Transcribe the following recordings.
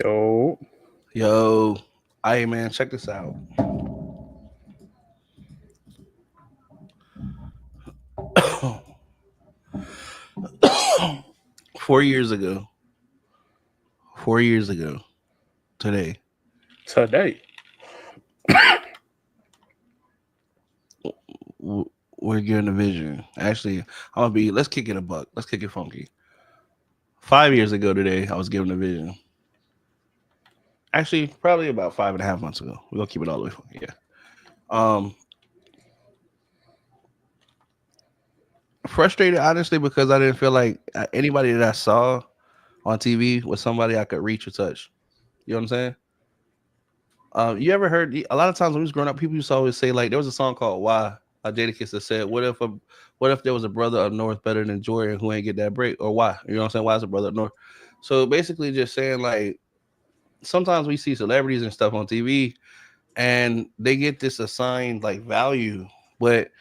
Yo, Yo, hey man, check this out. 4 years ago, 4 years ago today, today. w- we're given a vision. Actually, let's kick it a buck. Let's kick it funky. 5 years ago today, I was given a vision. Actually, probably about 5.5 months ago. We're gonna keep it all the way funky. Yeah. Um, Frustrated, honestly, because I didn't feel like anybody that I saw on TV was somebody I could reach or touch. You know what I'm saying? You ever heard a lot of times when we was growing up, people used to always say like there was a song called "Why" Jadakiss that said, what if there was a brother up north better than Jordan who ain't get that break or why? You know what I'm saying? Why is a brother up north?" So basically, just saying like sometimes we see celebrities and stuff on TV and they get this assigned like value, but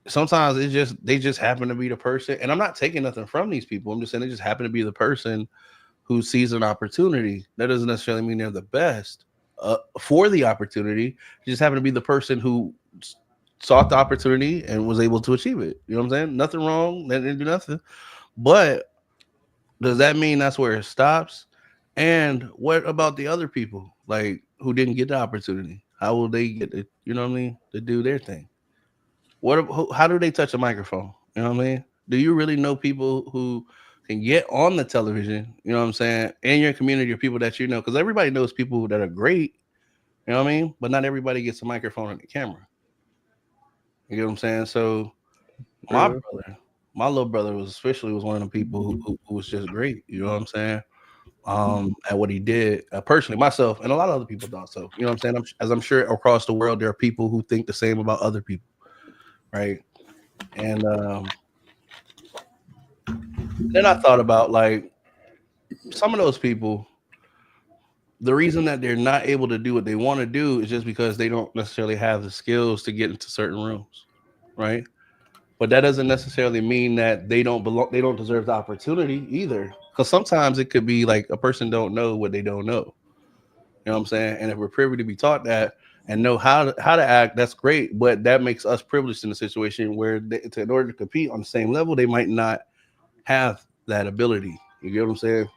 sometimes it's just they just happen to be the person. And I'm not taking nothing from these people. I'm just saying they just happen to be the person who sees an opportunity. That doesn't necessarily mean they're the best for the opportunity. You just happen to be the person who sought the opportunity and was able to achieve it. You know what I'm saying? Nothing wrong. They didn't do nothing. But does that mean that's where it stops? And what about the other people like who didn't get the opportunity? How will they get it? You know what I mean? To do their thing. How do they touch a microphone? You know what I mean? Do you really know people who can get on the television? You know what I'm saying? In your community or people that you know, because everybody knows people that are great. You know what I mean? But not everybody gets a microphone and a camera. You get what I'm saying? So my Yeah. brother, my little brother was one of the people who was just great. You know what I'm saying? At what he did. Personally, myself and a lot of other people thought so. You know what I'm saying? As I'm sure across the world, there are people who think the same about other people, right? And then I thought about like some of those people, the reason that they're not able to do what they want to do is just because they don't necessarily have the skills to get into certain rooms, right? But that doesn't necessarily mean that they don't belong, they don't deserve the opportunity either. Because sometimes it could be like a person don't know what they don't know. You know what I'm saying? And if we're privy to be taught that and know how to act, that's great. But that makes us privileged in a situation where in order to compete on the same level, they might not have that ability. You get what I'm saying?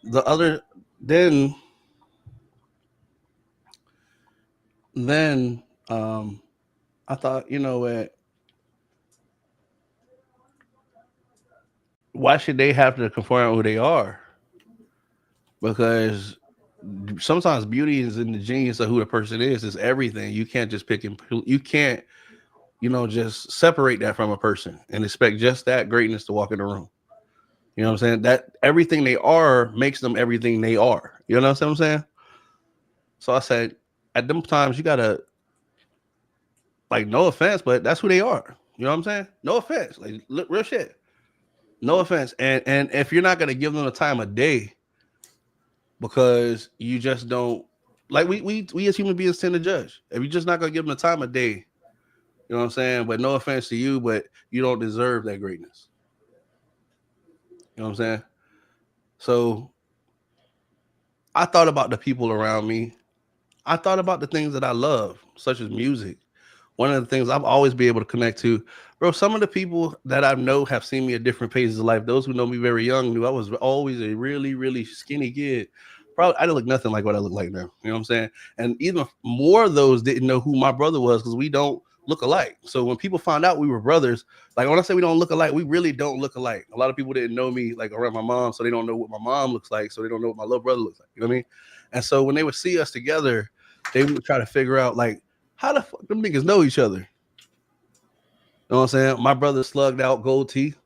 The other then then um I thought, you know what, why should they have to conform who they are? Because sometimes beauty is in the genius of who the person is everything. You can't just you can't, just separate that from a person and expect just that greatness to walk in the room. You know what I'm saying? That everything they are makes them everything they are. You know what I'm saying? So I said, at them times, you gotta, like, no offense, but that's who they are. You know what I'm saying? No offense, like look, real shit. No offense, and if you're not gonna give them the time of day because you just don't like we as human beings tend to judge. If you're just not gonna give them the time of day, you know what I'm saying? But no offense to you, but you don't deserve that greatness. You know what I'm saying? So I thought about the people around me. I thought about the things that I love, such as music. One of the things I've always been able to connect to, bro. Some of the people that I know have seen me at different phases of life. Those who know me very young knew I was always a really, really skinny kid. Probably I didn't look nothing like what I look like now. You know what I'm saying? And even more of those didn't know who my brother was because we don't look alike. So when people found out we were brothers, like when I say we don't look alike, we really don't look alike. A lot of people didn't know me like around my mom, so they don't know what my mom looks like, so they don't know what my little brother looks like. You know what I mean? And so when they would see us together, they would try to figure out like how the fuck them niggas know each other. You know what I'm saying? My brother slugged out gold teeth.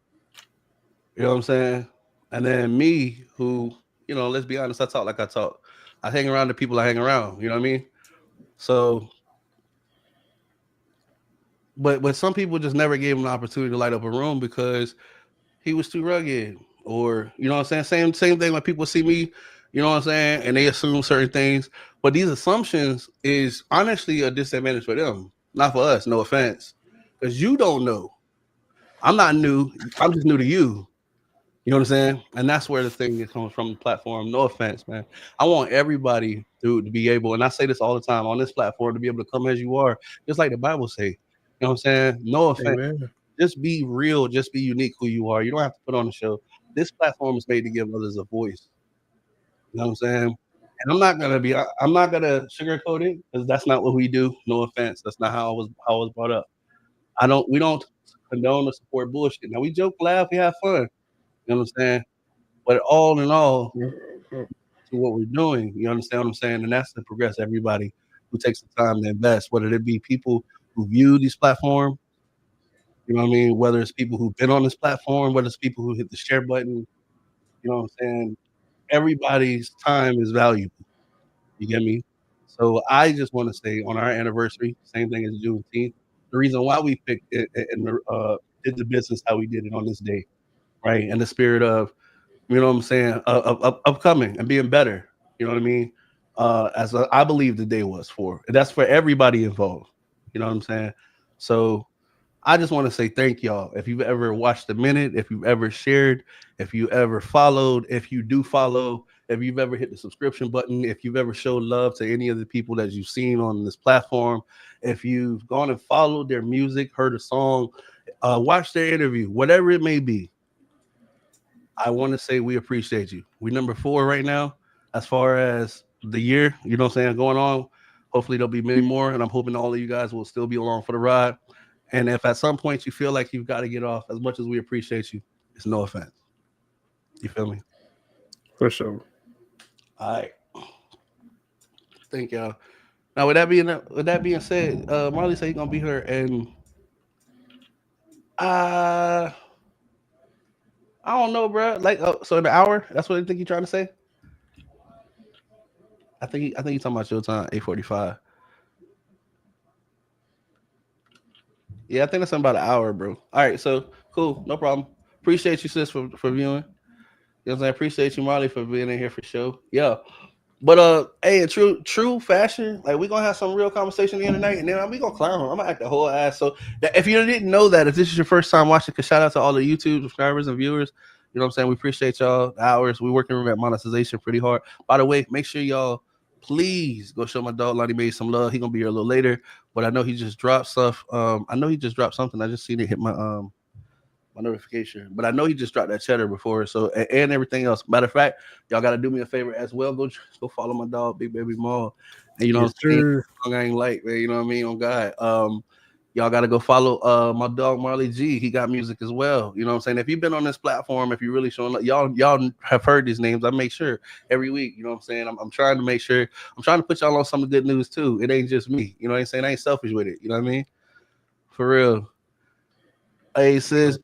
You know what I'm saying? And then me, who, let's be honest, I talk like I talk. I hang around the people I hang around. You know what I mean? So, but some people just never gave him the opportunity to light up a room because he was too rugged, or you know what I'm saying. Same thing when people see me, you know what I'm saying, and they assume certain things. But these assumptions is honestly a disadvantage for them, not for us. No offense, because you don't know. I'm not new. I'm just new to you. You know what I'm saying? And that's where the thing that comes from the platform. No offense, man. I want everybody to be able, and I say this all the time on this platform, to be able to come as you are, just like the Bible say. You know what I'm saying? No offense. Amen. Just be real. Just be unique who you are. You don't have to put on a show. This platform is made to give others a voice. You know what I'm saying? And I'm not gonna sugarcoat it because that's not what we do. No offense. That's not how I was brought up. We don't condone or support bullshit. Now we joke, laugh, we have fun. You know what I'm saying? But all in all, to what we're doing, you understand what I'm saying? And that's to progress everybody who takes the time to invest, whether it be people who view these platforms, you know what I mean? Whether it's people who've been on this platform, whether it's people who hit the share button, you know what I'm saying? Everybody's time is valuable. You get me? So I just want to say on our anniversary, same thing as Juneteenth, the reason why we picked it and did the business how we did it on this day, right? In the spirit of, you know what I'm saying, of coming and being better. You know what I mean? I believe the day was for. And that's for everybody involved. You know what I'm saying? So I just want to say thank y'all. If you've ever watched a minute, if you've ever shared, if you ever followed, if you do follow, if you've ever hit the subscription button, if you've ever showed love to any of the people that you've seen on this platform, if you've gone and followed their music, heard a song, watched their interview, whatever it may be, I want to say we appreciate you. We number 4 right now as far as the year, you know what I'm saying, going on. Hopefully there'll be many more, and I'm hoping all of you guys will still be along for the ride. And if at some point you feel like you've got to get off, as much as we appreciate you, it's no offense. You feel me? For sure. All right. Thank y'all. Now with that being said, Marley said he's gonna be here, and uh I don't know, bro. Like, so in an hour, that's what I think you're trying to say. I think you're talking about your time, 8:45. Yeah, I think that's about an hour, bro. All right, so cool, no problem. Appreciate you, sis, for viewing. You know what I'm saying? Appreciate you, Marley, for being in here for sure. Yeah. But hey, in true fashion, like we gonna have some real conversation the other night, and then we gonna clown him. I'm gonna act the whole ass. So that, if you didn't know that, if this is your first time watching, cause shout out to all the YouTube subscribers and viewers. You know what I'm saying? We appreciate y'all. The hours we working at monetization pretty hard. By the way, make sure y'all please go show my dog Lonnie Made some love. He gonna be here a little later, but I know he just dropped stuff. I know he just dropped something. I just seen it hit my notification. But I know he just dropped that cheddar before. So and everything else. Matter of fact, y'all gotta do me a favor as well. Go follow my dog, Big Baby Maul. And you know Yes, what I'm saying? sir. I ain't like, man, you know what I mean? On God. Y'all gotta go follow my dog Marley G. He got music as well. You know what I'm saying? If you've been on this platform, if you really showing up, y'all have heard these names. I make sure every week, you know what I'm saying? I'm trying to make sure I'm trying to put y'all on some good news too. It ain't just me. You know what I'm saying? I ain't selfish with it. You know what I mean? For real. Hey, sis,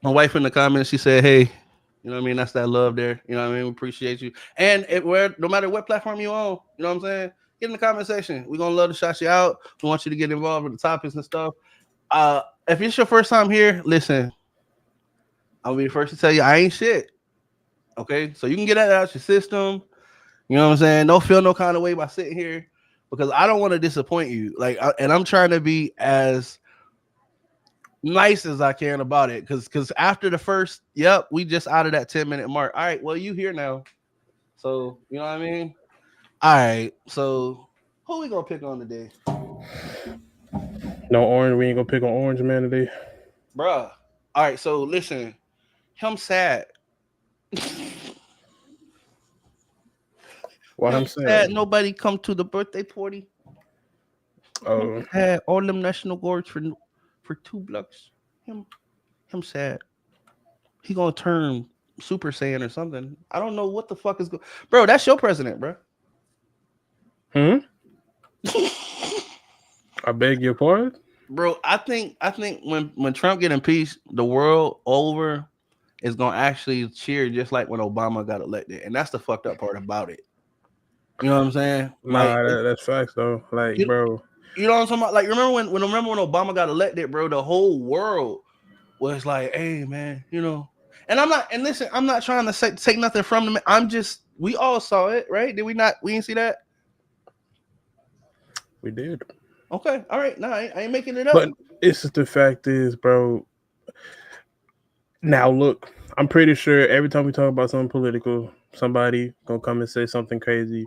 my wife in the comments, she said, "Hey, you know what I mean? That's that love there. You know what I mean? We appreciate you. And no matter what platform you on, you know what I'm saying? Get in the comment section. We're gonna love to shout you out. We want you to get involved with the topics and stuff. If it's your first time here, listen, I'll be the first to tell you I ain't shit. Okay, so you can get that out your system. You know what I'm saying? Don't feel no kind of way by sitting here because I don't want to disappoint you. And I'm trying to be as nice as I can about it. Because after the first, yep, we just out of that 10-minute mark. All right, well, you here now. So, you know what I mean? All right. So who we gonna pick on today? No orange. We ain't gonna pick on Orange Man today. Bruh. All right, so listen, him sad. Why Him I'm sad saying? nobody come to the birthday party. Him Oh, sad all them national guards for 2 blocks. Him him sad. He gonna turn Super Saiyan or something. I don't know what the fuck is going. Bro, that's your president, bro. hmm. I beg your pardon. Bro, I think when Trump get impeached, the world over is gonna actually cheer just like when Obama got elected, and that's the fucked up part about it. You know what I'm saying? Like Nah, that's facts though. Like, you, bro. you know what I'm talking about? Like remember when Obama got elected, bro? The whole world was like, "Hey, man, you know." And I'm not. And listen, I'm not trying to take nothing from them. I'm just. We all saw it, right? Did we not? We didn't see that. We did. Okay, all right. No, I ain't making it up. But it's just the fact is, bro. Now look, I'm pretty sure every time we talk about something political, somebody gonna come and say something crazy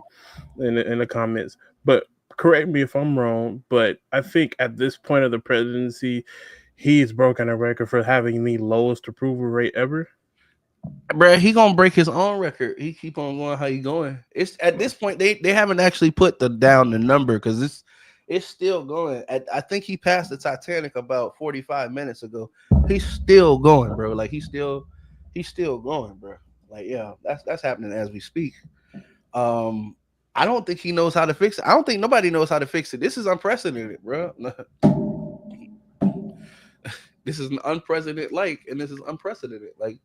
in the comments. But correct me if I'm wrong, but I think at this point of the presidency, he's broken a record for having the lowest approval rate ever. Bruh, he gonna break his own record. He keep on going how he going. It's at this point they haven't actually put down the number because it's still going. I think he passed the Titanic about 45 minutes ago. He's still going, bro. Like he's still going, bro. Like yeah, that's happening as we speak. I don't think he knows how to fix it. I don't think nobody knows how to fix it. This is unprecedented, bro. This is an unprecedented and this is unprecedented. Like,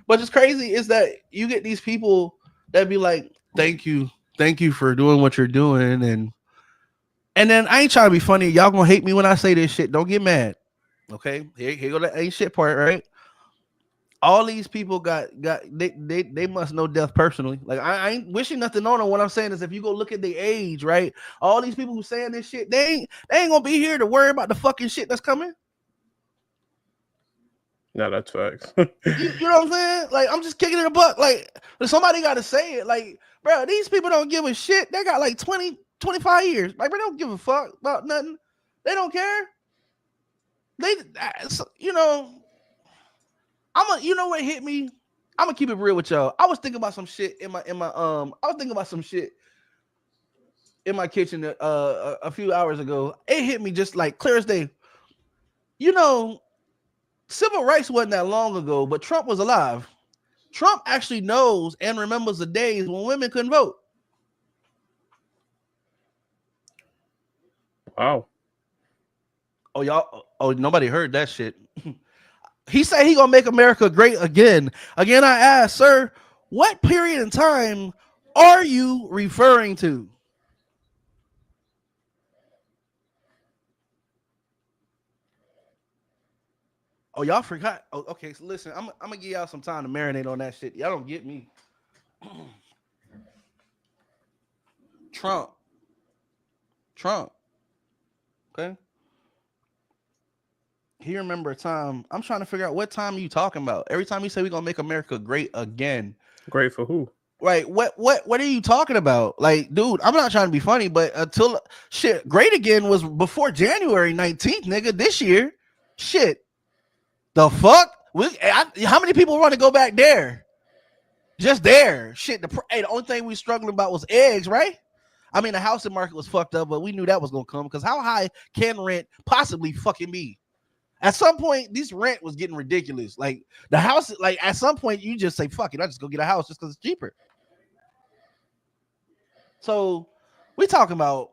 but it's crazy is that you get these people that be like, thank you for doing what you're doing, and then I ain't trying to be funny. Y'all gonna hate me when I say this shit. Don't get mad. Okay, here go the ain't shit part, right? All these people they must know death personally. Like I ain't wishing nothing on them. What I'm saying is if you go look at the age, right? All these people who saying this shit, they ain't gonna be here to worry about the fucking shit that's coming. No, that's facts. You know what I'm saying? Like I'm just kicking in the butt. Like somebody gotta say it. Like, bro, these people don't give a shit. They got like 20, 25 years. Like, bro, they don't give a fuck about nothing. They don't care. You know. You know what hit me? I'm gonna keep it real with y'all. I was thinking about some shit I was thinking about some shit in my kitchen a few hours ago. It hit me just like clear as day. You know, civil rights wasn't that long ago, but Trump was alive. Trump actually knows and remembers the days when women couldn't vote. Wow. Oh, y'all. Oh, nobody heard that shit. He said he gonna make America great again. Again, I asked, sir, what period in time are you referring to? Oh, y'all forgot. Oh, okay. So listen, I'm gonna give y'all some time to marinate on that shit. Y'all don't get me. Trump. Okay. He remember a time. I'm trying to figure out what time are you talking about. Every time you say we're gonna make America great again. Great for who? Right. What are you talking about? Like, dude, I'm not trying to be funny, but until shit, great again was before January 19th, nigga, this year. Shit. The fuck? How many people want to go back there? Just there. Shit. The only thing we struggling about was eggs, right? I mean, the housing market was fucked up, but we knew that was gonna come because how high can rent possibly fucking be? At some point, this rent was getting ridiculous. Like the house, like at some point, you just say, fuck it, I just go get a house just because it's cheaper. So we talking about,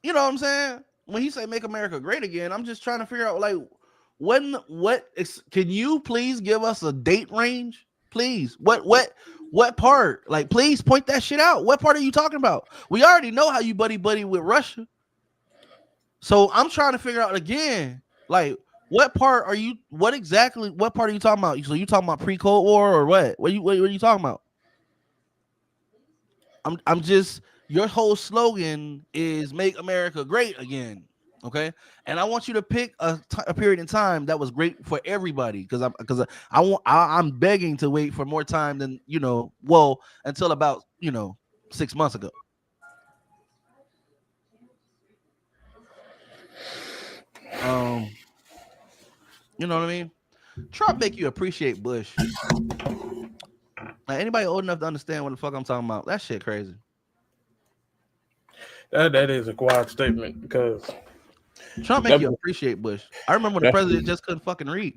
you know what I'm saying? When he say make America great again, I'm just trying to figure out like can you please give us a date range? Please. What part? Like, please point that shit out. What part are you talking about? We already know how you buddy with Russia. So I'm trying to figure out again, like, what part are you talking about? So you talking about pre-Cold War or what? What are you talking about? I'm just, your whole slogan is make America great again. Okay. And I want you to pick a period in time that was great for everybody. I'm begging to wait for more time than, until about, 6 months ago. You know what I mean? Trump make you appreciate Bush. Like, anybody old enough to understand what the fuck I'm talking about? That shit crazy. That is a wild statement because Trump make you appreciate Bush. I remember when the president just couldn't fucking read.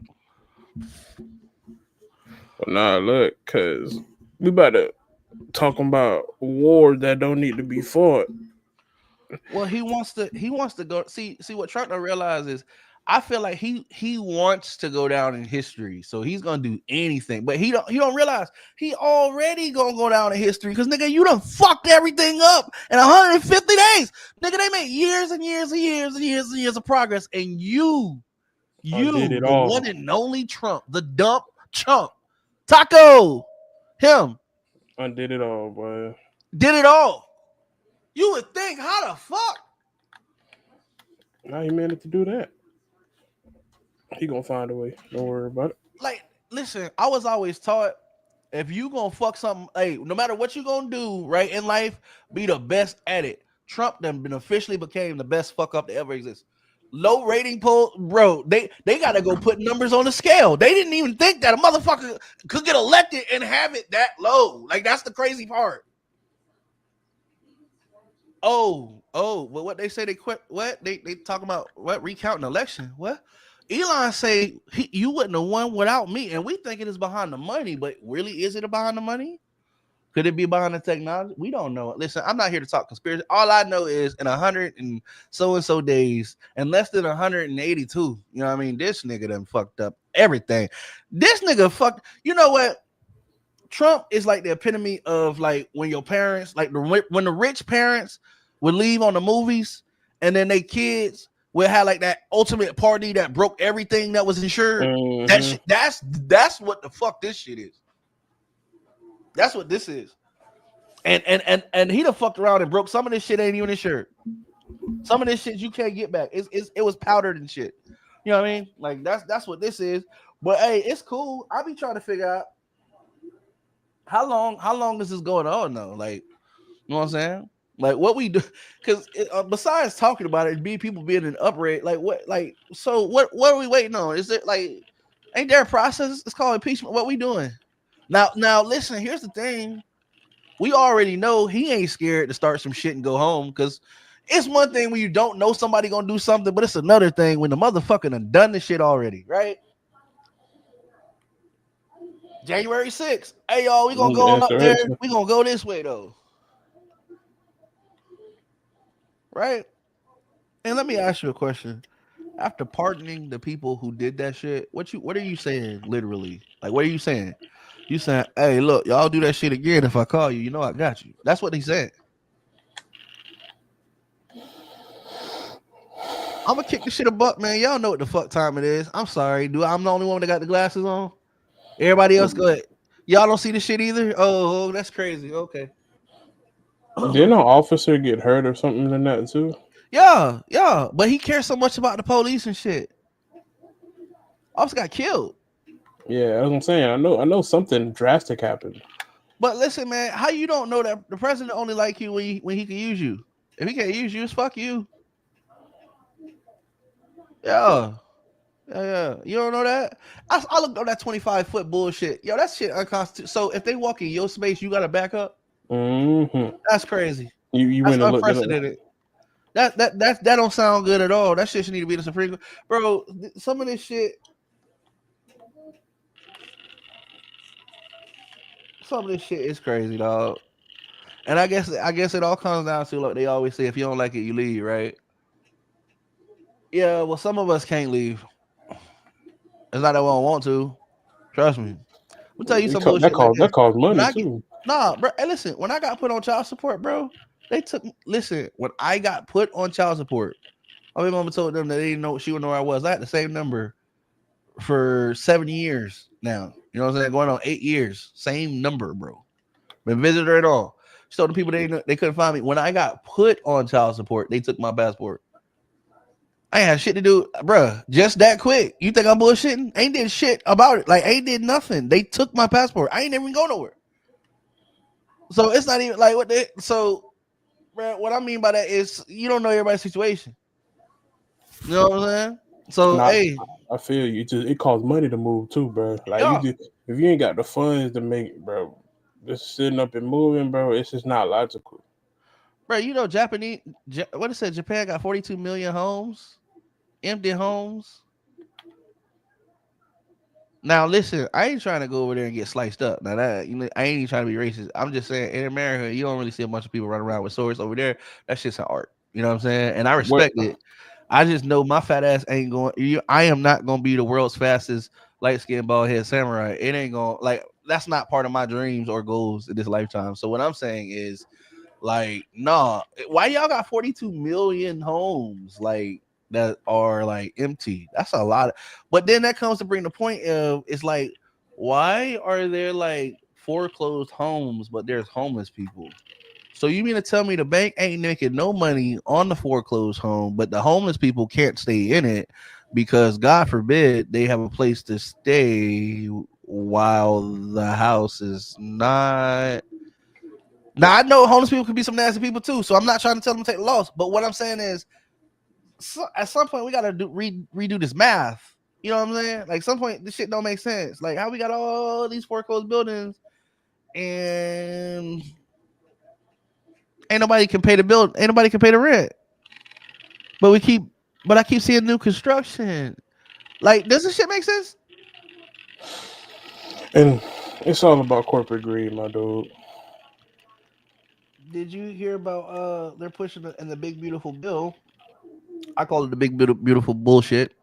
Well, nah, look, because we about to talking about wars that don't need to be fought. Well, he wants to go see what Trump don't realize is, I feel like he wants to go down in history, so he's gonna do anything. But he don't realize he already gonna go down in history because nigga, you done fucked everything up in 150 days. Nigga, they made years and years and years and years and years of progress, and you the one and only Trump, the dump chump, Taco, him, undid it all, boy. Did it all. You would think, how the fuck? Now he managed to do that. He gonna find a way. Don't worry about it. Like, listen, I was always taught if you gonna fuck something, hey, no matter what you gonna do, right, in life, be the best at it. Trump then been officially became the best fuck up to ever exist. Low rating poll, bro. They gotta go put numbers on the scale. They didn't even think that a motherfucker could get elected and have it that low. Like, that's the crazy part. Oh, well, what they say they quit? What they talk about? What recounting election? What? Elon say you wouldn't have won without me, and we think it is behind the money, but really, is it behind the money? Could it be behind the technology? We don't know. Listen, I'm not here to talk conspiracy. All I know is in 100 and so days, and less than 182. You know what I mean? This nigga done fucked up everything. This nigga fucked. You know what? Trump is like the epitome of like when your parents, like when the rich parents would leave on the movies, and then they kids would have like that ultimate party that broke everything that was insured. Mm-hmm. That shit, that's what the fuck this shit is. That's what this is. And he done fucked around and broke some of this shit ain't even insured. Some of this shit you can't get back. It was powdered and shit. You know what I mean? Like that's what this is. But hey, it's cool. I be trying to figure out how long is this going on though? Like, you know what I'm saying? Like what we do, because besides talking about it, people being in upright, like what, like so what are we waiting on? Is it like ain't there a process? It's called impeachment. What we doing? Now listen, here's the thing. We already know he ain't scared to start some shit and go home, because it's one thing when you don't know somebody gonna do something, but it's another thing when the motherfucker done this shit already, right? January 6th. Hey y'all, we gonna go on up there. We gonna go this way though. Right? And let me ask you a question. After pardoning the people who did that shit, what are you saying literally? Like, what are you saying? You saying, hey, look, y'all do that shit again. If I call you, you know I got you. That's what he said. I'm gonna kick the shit a buck, man. Y'all know what the fuck time it is. I'm sorry, dude. I'm the only one that got the glasses on. Everybody else go ahead. Y'all don't see the shit either? Oh, that's crazy. Okay. Didn't an officer get hurt or something in that too? Yeah. But he cares so much about the police and shit. Officer got killed. Yeah, that's what I'm saying. I know something drastic happened. But listen, man, how you don't know that the president only like you when he can use you? If he can't use you, it's fuck you. Yeah. You don't know that? I looked up that 25-foot bullshit. Yo, that shit unconstitutional. So if they walk in your space, you got to back up. Mm-hmm. That's crazy. You That's went and looked unprecedented. That don't sound good at all. That shit should need to be the Supreme Court, bro. Some of this shit. Some of this shit is crazy, dog. And I guess it all comes down to, like they always say, if you don't like it, you leave, right? Yeah, well, some of us can't leave. It's not that we don't want to. Trust me. We'll tell you some bullshit that costs money too. Nah, bro. Hey, listen, when I got put on child support, bro, when I got put on child support, my mama told them that they didn't know, she would know where I was. I had the same number for 7 years now. You know what I'm saying? Going on 8 years. Same number, bro. Been visited her at all. She told the people they couldn't find me. When I got put on child support, they took my passport. I ain't had shit to do, bro. Just that quick. You think I'm bullshitting? Ain't did shit about it. Like, ain't did nothing. They took my passport. I ain't even go nowhere. So it's not even like so, bro, what I mean by that is you don't know everybody's situation. You know what I'm saying? So hey, I feel you. It costs money to move too, bro. Like if you ain't got the funds to make it, bro, just sitting up and moving, bro, it's just not logical. Bro, you know Japan got 42 million homes, empty homes. Now listen, I ain't trying to go over there and get sliced up. Now that I ain't even trying to be racist. I'm just saying in America, you don't really see a bunch of people running around with swords over there. That shit's an art. You know what I'm saying? And I respect it. I just know my fat ass ain't going. I am not going to be the world's fastest light skinned bald head samurai. It ain't going that's not part of my dreams or goals in this lifetime. So what I'm saying is, like, nah, why y'all got 42 million homes like that are like empty? That's a lot. But then that comes to bring the point of, it's like, why are there like foreclosed homes, but there's homeless people? So you mean to tell me the bank ain't making no money on the foreclosed home, but the homeless people can't stay in it? because God forbid they have a place to stay while the house is not. Now I know homeless people can be some nasty people too, so I'm not trying to tell them to take the loss. But what I'm saying is, at some point we gotta redo this math. You know what I'm saying? Like, some point this shit don't make sense. Like, how we got all these foreclosed buildings and ain't nobody can pay the bill, ain't nobody can pay the rent. But I keep seeing new construction. Like, does this shit make sense? And it's all about corporate greed, my dude. Did you hear about they're pushing in the big beautiful bill? I call it the big beautiful bullshit.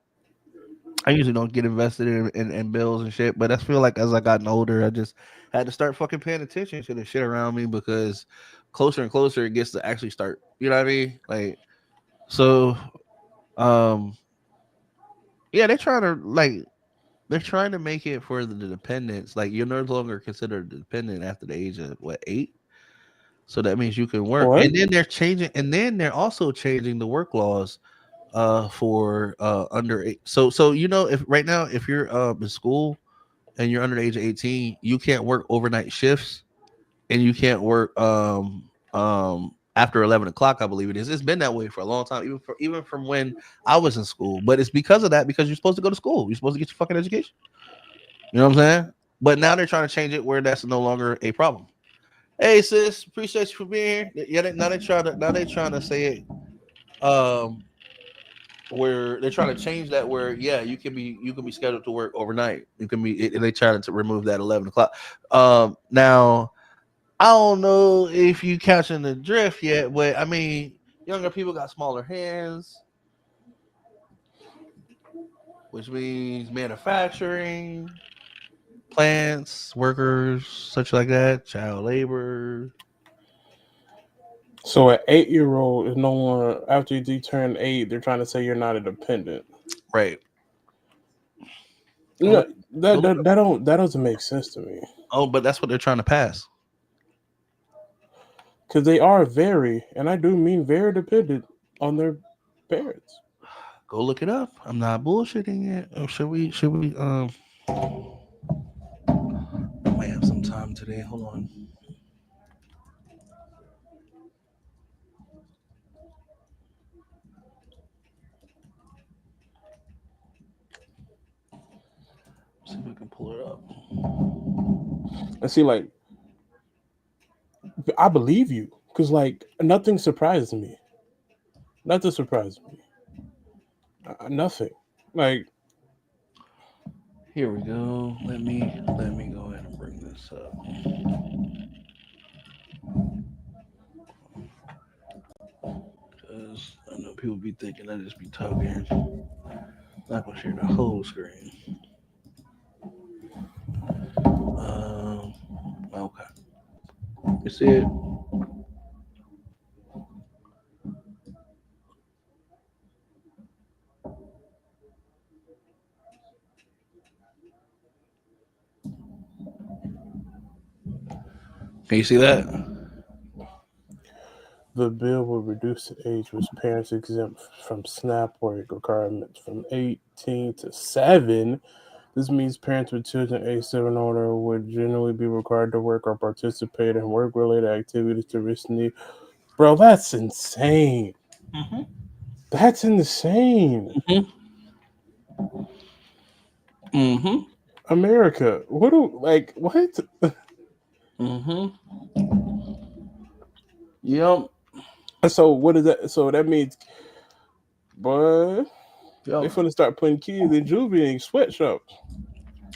I usually don't get invested in bills and shit, but I feel like as I gotten older, I just had to start fucking paying attention to the shit around me, because closer and closer it gets to actually start. You know what I mean? Like, so, yeah, they're trying to make it for the dependents. Like, you're no longer considered a dependent after the age of 8. So that means you can work. What? And then they're also changing the work laws for under 8. So if right now, if you're in school and you're under the age of 18, you can't work overnight shifts, and you can't work after 11 o'clock, I believe it is. It's been that way for a long time, even from when I was in school. But it's because of that, because you're supposed to go to school. You're supposed to get your fucking education. You know what I'm saying? But now they're trying to change it where that's no longer a problem. Hey sis, appreciate you for being here. Yeah, now they trying to say it where they're trying to change that, where you can be scheduled to work overnight. You can be, and they trying to remove that 11 o'clock. Now I don't know if you catching the drift yet, but I mean, younger people got smaller hands, which means manufacturing, plants, workers, such like that, child labor. So an 8-year-old is no longer, after you turn 8, they're trying to say you're not a dependent. Right. Yeah, that doesn't make sense to me. Oh, but that's what they're trying to pass. Because they are very, and I do mean very, dependent on their parents. Go look it up. I'm not bullshitting it. Or should we I might have some time today. Hold on. See if I can pull it up. And see, like, I believe you, because like nothing surprises me. Nothing surprises me. Nothing. Like, here we go. Let me go ahead and bring this up. Because I know people be thinking I just be talking. Not gonna share the whole screen. Okay. You see it? Can you see that? the bill will reduce the age which parents exempt from SNAP work requirements from 18 to 7. This means parents with children age 7 or older would generally be required to work or participate in work-related activities to reach need. Bro, that's insane. Mm-hmm. That's insane. Mm-hmm. Mm-hmm. America, what? What? Mm-hmm. Yep. So what is that? So that means, boy, they Yep. finna start putting kids in juvie in sweatshops.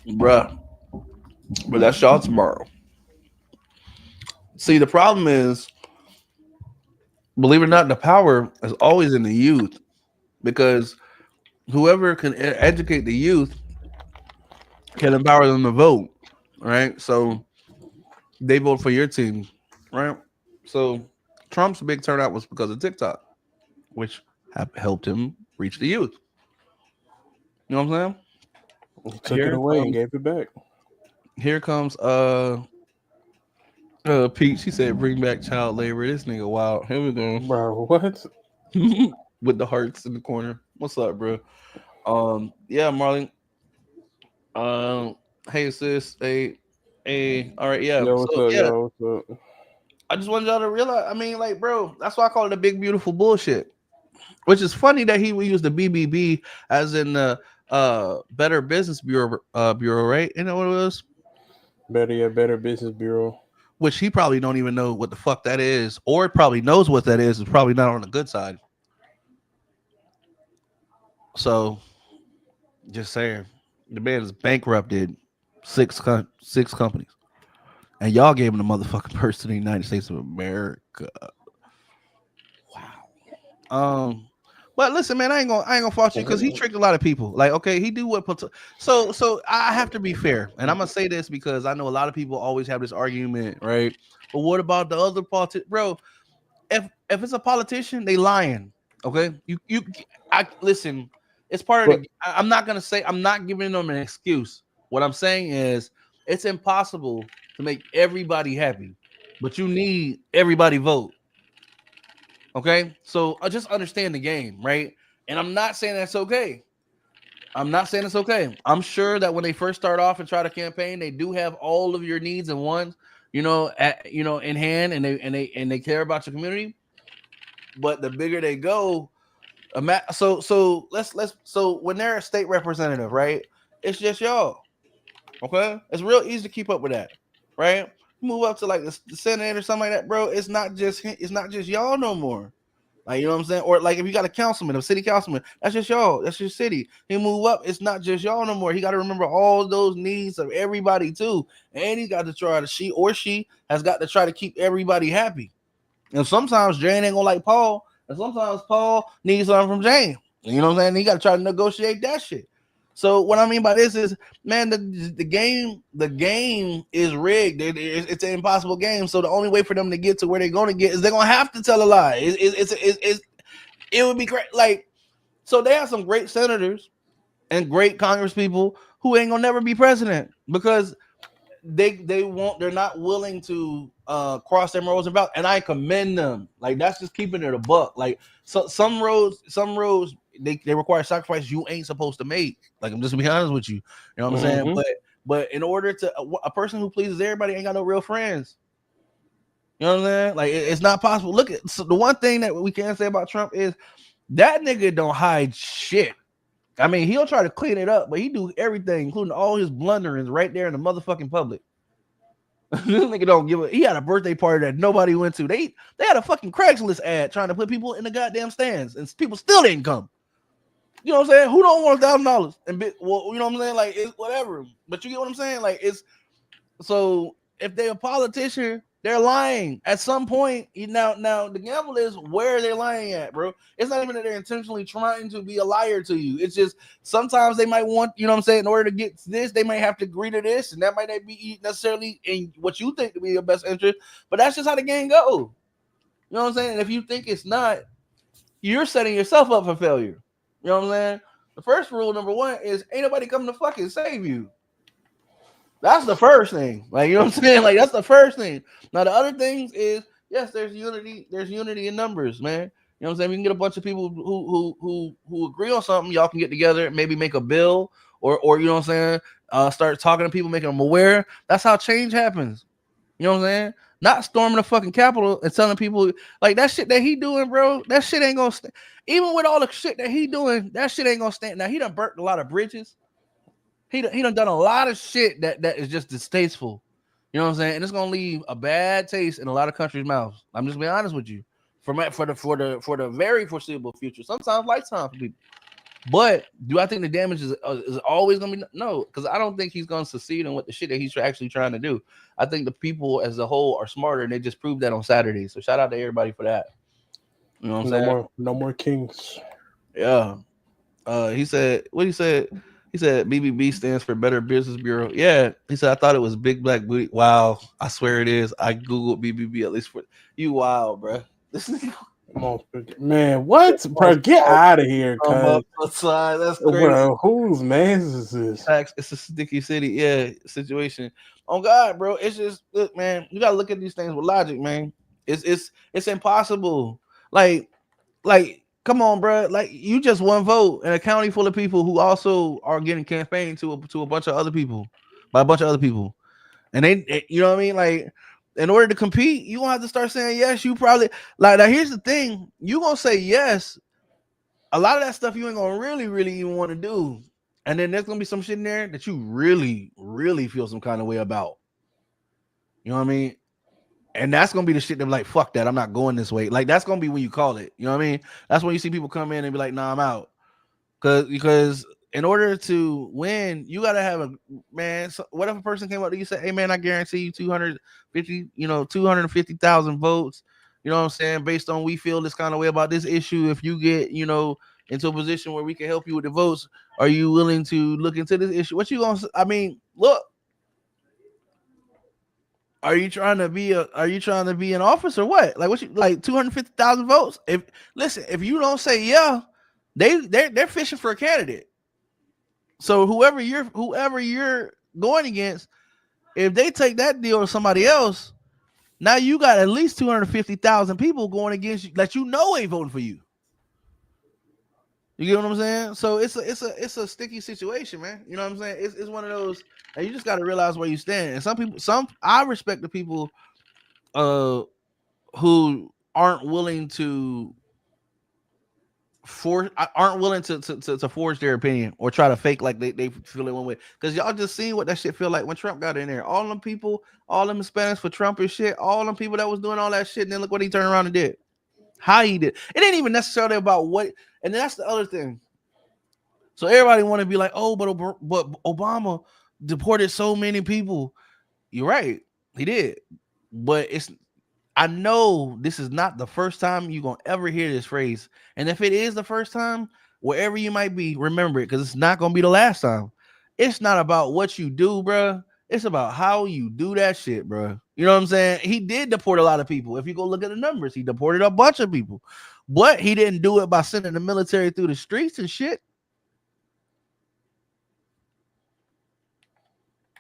Bruh. But that's y'all tomorrow. See, the problem is, believe it or not, the power is always in the youth, because whoever can educate the youth can empower them to vote, right? So they vote for your team, right? So Trump's big turnout was because of TikTok, which helped him reach the youth. You know what I'm saying? He took it away and gave it back. Here comes Pete. She said, "Bring back child labor." This nigga wild. Here we go. Bro, what? With the hearts in the corner. What's up, bro? Yeah, Marlon. Hey sis, all right, yeah. Yo, what's So up, yeah, y'all? What's up? I just wanted y'all to realize. I mean, like, bro, that's why I call it a big beautiful bullshit. Which is funny that he would use the BBB as in the Better Business Bureau, right? You know what it was? Better Business Bureau. Which he probably don't even know what the fuck that is, or probably knows what that is. It's probably not on the good side. So just saying, the man is bankrupted six companies, and y'all gave him the motherfucking purse to the United States of America. Wow. But listen, man, I ain't gonna fault you because he tricked a lot of people. Like, okay, he do what so I have to be fair, and I'm gonna say this because I know a lot of people always have this argument, right? But what about the other politicians, bro? If it's a politician, they lying. Okay, I listen. It's part of But the. I'm not gonna say I'm not giving them an excuse. What I'm saying is it's impossible to make everybody happy, but you need everybody vote. Okay, so I just understand the game, right? And I'm not saying that's okay. I'm not saying it's okay. I'm sure that when they first start off and try to campaign, they do have all of your needs and wants, in hand, and they care about your community. But the bigger they go, so when they're a state representative, right? It's just y'all. Okay, it's real easy to keep up with that, right? Move up to like the Senate or something like that, bro. It's not just y'all no more. Like, you know what I'm saying? Or like if you got a councilman, a city councilman, that's just y'all. That's your city. He move up, it's not just y'all no more. He got to remember all those needs of everybody too. And he got to try to she has got to try to keep everybody happy. And sometimes Jane ain't gonna like Paul, and sometimes Paul needs something from Jane. You know what I'm saying? He got to try to negotiate that shit. So what I mean by this is, man, the game is rigged. It's an impossible game. So the only way for them to get to where they're going to get is they're going to have to tell a lie. It would be great. Like, so they have some great senators and great Congress people who ain't gonna never be president because they're not willing to cross their morals and values, and I commend them. Like, that's just keeping it a buck. Like, so some roads they require sacrifices you ain't supposed to make. Like, I'm just gonna be honest with you. You know what I'm saying? But in order to a person who pleases everybody ain't got no real friends. You know what I'm saying? Like, it's not possible. Look at the one thing that we can say about Trump is that nigga don't hide shit. I mean, he'll try to clean it up, but he do everything, including all his blunderings, right there in the motherfucking public. This nigga don't give a. He had a birthday party that nobody went to. They had a fucking Craigslist ad trying to put people in the goddamn stands, and people still didn't come. You know what I'm saying? Who don't want $1,000? Well, you know what I'm saying? Like, it's whatever. But you get what I'm saying? Like, it's so if they're a politician, they're lying at some point. Now the gamble is where they're lying at, bro. It's not even that they're intentionally trying to be a liar to you. It's just sometimes they might want, you know what I'm saying, in order to get this, they might have to agree to this, and that might not be necessarily in what you think to be your best interest. But that's just how the game goes. You know what I'm saying? And if you think it's not, you're setting yourself up for failure. You know what I'm saying? The first rule, number one, is ain't nobody coming to fucking save you. That's the first thing. Like, you know what I'm saying? Like, that's the first thing. Now, the other things is, yes, there's unity. There's unity in numbers, man. You know what I'm saying? We can get a bunch of people who agree on something. Y'all can get together, maybe make a bill, or you know what I'm saying? Start talking to people, making them aware. That's how change happens. You know what I'm saying? Not storming the fucking Capitol and telling people like that shit that he doing, bro. That shit ain't gonna stand. Even with all the shit that he doing, that shit ain't gonna stand. Now, he done burnt a lot of bridges. He done a lot of shit that is just distasteful. You know what I'm saying? And it's gonna leave a bad taste in a lot of countries' mouths. I'm just being honest with you. For the very foreseeable future, sometimes lifetime for people. But do I think the damage is always gonna be no? Because I don't think he's gonna succeed in what the shit that he's actually trying to do. I think the people as a whole are smarter, and they just proved that on Saturday. So shout out to everybody for that. You know what I'm saying? No more kings. Yeah. He said what he said. He said BBB stands for Better Business Bureau. Yeah. He said I thought it was Big Black Booty. Wow. I swear it is. I googled BBB at least for you. Wow, bro. This nigga. Man, what, bro? Get out of here, cuz. That's crazy. Bro, whose man is this? It's a sticky city, yeah, situation. Oh God, bro, it's just look, man. You gotta look at these things with logic, man. It's impossible. Like Come on, bro. Like you just one vote in a county full of people who also are getting campaigned to a bunch of other people by a bunch of other people, and you know what I mean? Like, in order to compete, you gonna have to start saying yes. You probably like now. Here's the thing: you gonna say yes. A lot of that stuff you ain't gonna really even want to do, and then there's gonna be some shit in there that you really feel some kind of way about. You know what I mean? And that's gonna be the shit that be like, fuck that, I'm not going this way. Like that's gonna be when you call it. You know what I mean? That's when you see people come in and be like, nah, I'm out. Because in order to win, you gotta have a man. So what if a person came up to you and said, hey man, I guarantee you 250,000 votes. You know what I'm saying? Based on we feel this kind of way about this issue. If you get, into a position where we can help you with the votes, are you willing to look into this issue? What you gonna I mean, look. Are you trying to be in office or what? Like what you like 250,000 votes? If you don't say yeah, they're fishing for a candidate. So whoever you're going against, if they take that deal to somebody else, now you got at least 250,000 people going against you that ain't voting for you. You get what I'm saying? So it's a sticky situation, man. You know what I'm saying? It's one of those, and you just got to realize where you stand. And I respect the people who aren't willing to forge their opinion or try to fake like they feel it one way. Because y'all just seen what that shit feel like when Trump got in there. All them people, all them Hispanics for Trump and shit, all them people that was doing all that shit, and then look what he turned around and did. How he did. It ain't even necessarily about what, and that's the other thing. So everybody want to be like, oh, but Obama deported so many people. You're right, he did. But I know this is not the first time you're going to ever hear this phrase. And if it is the first time, wherever you might be, remember it, because it's not going to be the last time. It's not about what you do, bro. It's about how you do that shit, bro. You know what I'm saying? He did deport a lot of people. If you go look at the numbers, he deported a bunch of people. But he didn't do it by sending the military through the streets and shit.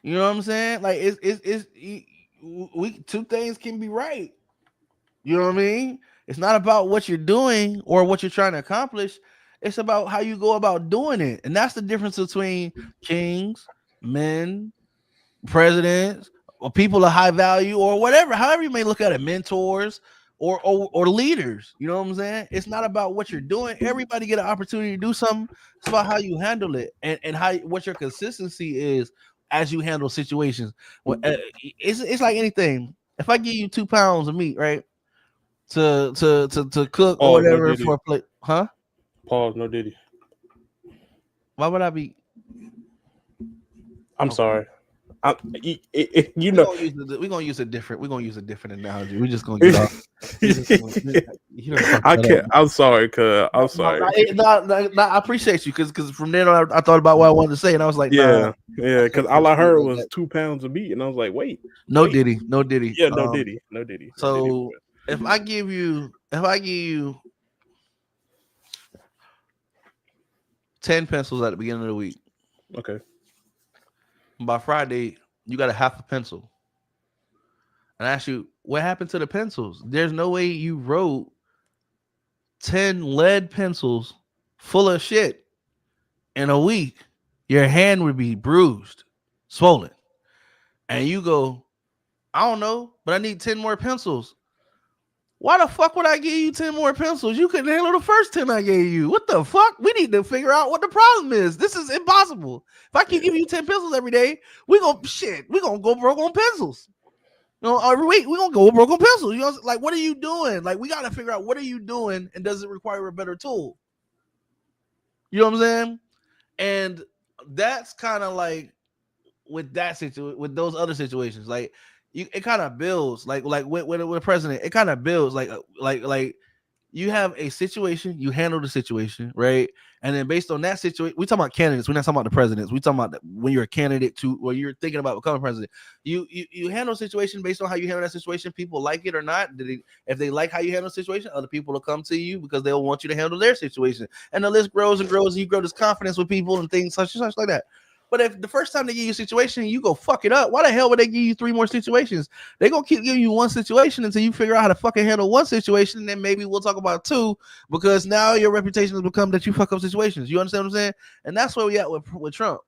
You know what I'm saying? Like two things can be right. You know what I mean? It's not about what you're doing or what you're trying to accomplish. It's about how you go about doing it. And that's the difference between kings, men, presidents, or people of high value, or whatever, however you may look at it, mentors or leaders. You know what I'm saying? It's not about what you're doing. Everybody get an opportunity to do something. It's about how you handle it and what your consistency is as you handle situations. It's like anything. If I give you 2 pounds of meat, right, to cook or whatever for a plate, huh? Pause. No Diddy. Why would I be? I'm sorry. We're gonna use a different analogy. We're just gonna get off. I can't. I'm sorry, cuz. I'm sorry. I appreciate you because from then on I thought about what I wanted to say and I was like, yeah, because all I heard was 2 pounds of meat and I was like, wait. Diddy. Yeah, no Diddy. So if I give you 10 pencils at the beginning of the week, okay. By Friday, you got a half a pencil. And I ask you, what happened to the pencils? There's no way you wrote 10 lead pencils full of shit in a week. Your hand would be bruised, swollen. And you go, I don't know, but I need 10 more pencils. Why the fuck would I give you 10 more pencils? You couldn't handle the first 10 I gave you. What the fuck? We need to figure out what the problem is. This is impossible. If I keep giving you 10 pencils every day, we're gonna go broke on pencils. Every week we're gonna go broke on pencils. You know, like, what are you doing? Like, we gotta figure out what are you doing, and does it require a better tool? You know what I'm saying? And that's kind of like with that situation, with those other situations, like. It kind of builds like with a president. It kind of builds like you have a situation, you handle the situation, right? And then based on that situation, we talking about candidates. We're not talking about the presidents. We talking about when you're a candidate or you're thinking about becoming president. You handle a situation based on how you handle that situation. People like it or not. If they like how you handle the situation, other people will come to you because they'll want you to handle their situation. And the list grows and grows, and you grow this confidence with people and things such like that. But if the first time they give you a situation, you go fuck it up, why the hell would they give you 3 more situations? They gonna keep giving you one situation until you figure out how to fucking handle one situation, and then maybe we'll talk about 2, because now your reputation has become that you fuck up situations. You understand what I'm saying? And that's where we at with Trump.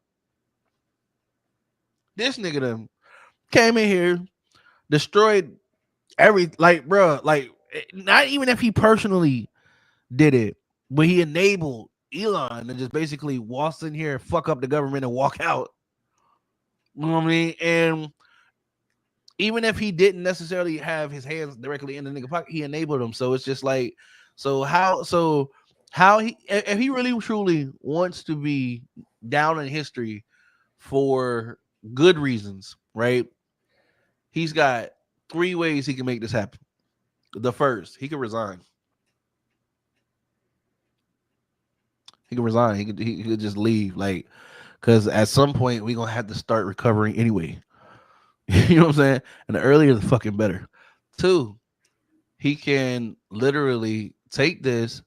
This nigga them came in here, destroyed bro, not even if he personally did it, but he enabled Elon to just basically waltz in here, fuck up the government, and walk out. You know what I mean? And even if he didn't necessarily have his hands directly in the nigga pocket, he enabled him. So it's just like, how he, if he really truly wants to be down in history for good reasons, right? He's got 3 ways he can make this happen. The first, he can resign. He can resign. He could just leave, like, because at some point we're gonna have to start recovering anyway. You know what I'm saying? And the earlier the fucking better. 2, he can literally take this,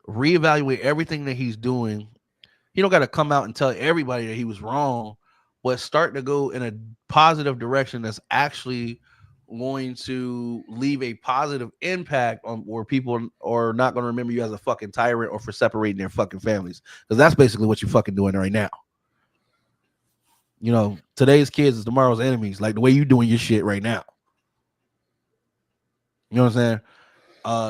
reevaluate everything that he's doing. He don't got to come out and tell everybody that he was wrong, but start to go in a positive direction that's actually going to leave a positive impact on where people are not going to remember you as a fucking tyrant or for separating their fucking families. Because that's basically what you're fucking doing right now. You know, today's kids is tomorrow's enemies, like the way you doing your shit right now. You know what I'm saying?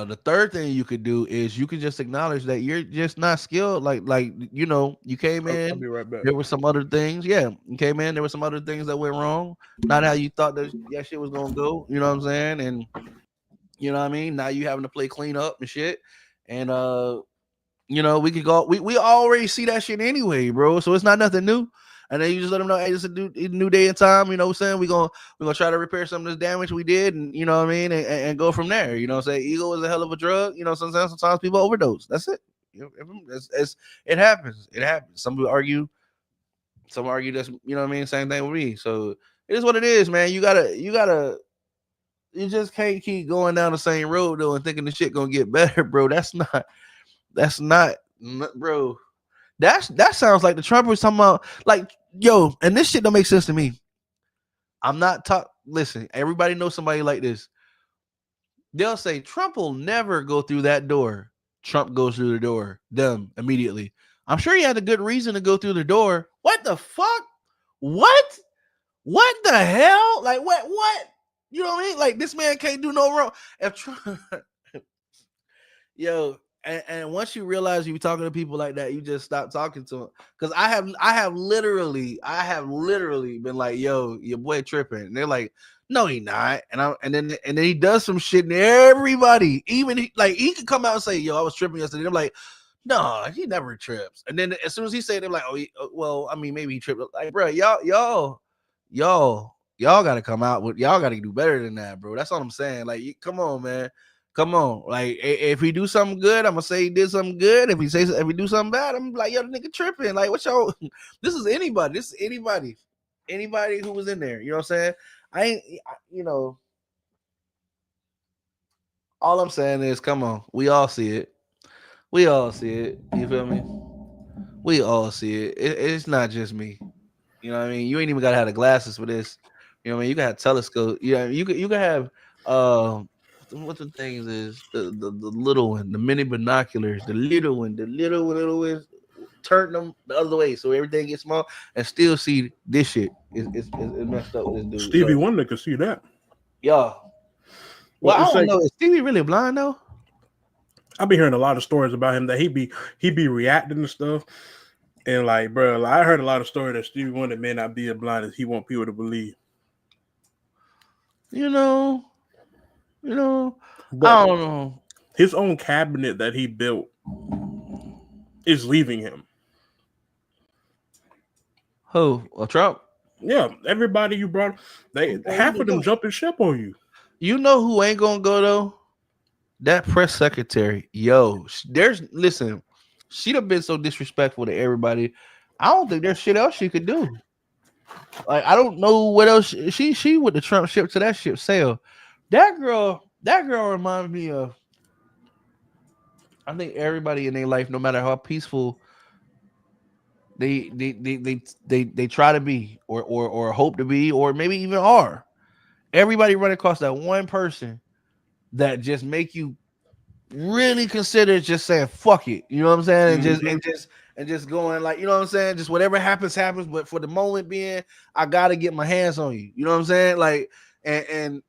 The third thing you could do is you could just acknowledge that you're just not skilled. Like you know, you came in. I'll be right back. There were some other things. Yeah, you came in. There were some other things that went wrong. Not how you thought that shit was gonna go. You know what I'm saying? And you know what I mean. Now you having to play clean up and shit. And you know, we could go. We already see that shit anyway, bro. So it's not nothing new. And then you just let them know, hey, it's a new day and time. You know what I'm saying? We're gonna try to repair some of this damage we did, and you know what I mean, and go from there. You know what I'm saying? Ego is a hell of a drug. You know, sometimes people overdose. That's it. You know, it happens. It happens. Some people argue. Some argue that's, you know what I mean? Same thing with me. So it is what it is, man. You just can't keep going down the same road though and thinking the shit gonna get better, bro. That's not, bro. That sounds like the Trump was talking about, like, yo, and this shit don't make sense to me. I'm not listen, everybody knows somebody like this. They'll say Trump will never go through that door. Trump goes through the door, them immediately. I'm sure he had a good reason to go through the door. What the fuck? What the hell? Like what? You know what I mean? Like, this man can't do no wrong. If Trump, yo. And once you realize you be talking to people like that, you just stop talking to them. Because I have literally been like, yo, your boy tripping. And they're like, no, he not. And then he does some shit, and everybody, even he could come out and say, yo, I was tripping yesterday. I'm like, no, he never trips. And then as soon as he said, they're like, well, I mean, maybe he tripped. Like, bro, y'all gotta come out with, y'all gotta do better than that, bro. That's all I'm saying. Like, come on, man. Come on, like, if he do something good, I'm gonna say he did something good. If he do something bad, I'm like, yo, the nigga tripping. Like, what y'all? This is anybody who was in there. You know what I'm saying? You know, all I'm saying is, come on, we all see it. You feel me? We all see it. It's not just me. You know what I mean? You ain't even gotta have the glasses for this. You know what I mean? You got a telescope. Yeah, you could have what the things is the little one, the mini binoculars, the little one is turn them the other way so everything gets small and still see this shit is messed up with this dude. Stevie Wonder could see that. Yeah. Well, I don't know. Is Stevie really blind though? I've been hearing a lot of stories about him that he be reacting to stuff, and like, bro, I heard a lot of stories that Stevie Wonder may not be as blind as he want people to believe. You know, but I don't know. His own cabinet that he built is leaving him. Who? Trump? Yeah, everybody you brought, half of them jumping ship on you. You know who ain't gonna go though? That press secretary. Yo, listen, she'd have been so disrespectful to everybody. I don't think there's shit else she could do. Like, I don't know what else she with the Trump ship to that ship sail. That girl reminds me of, I think everybody in their life, no matter how peaceful they try to be or hope to be or maybe even are. Everybody run across that one person that just make you really consider just saying fuck it. You know what I'm saying? And just going like, you know what I'm saying? Just whatever happens, happens. But for the moment being, I gotta get my hands on you. You know what I'm saying? Like, and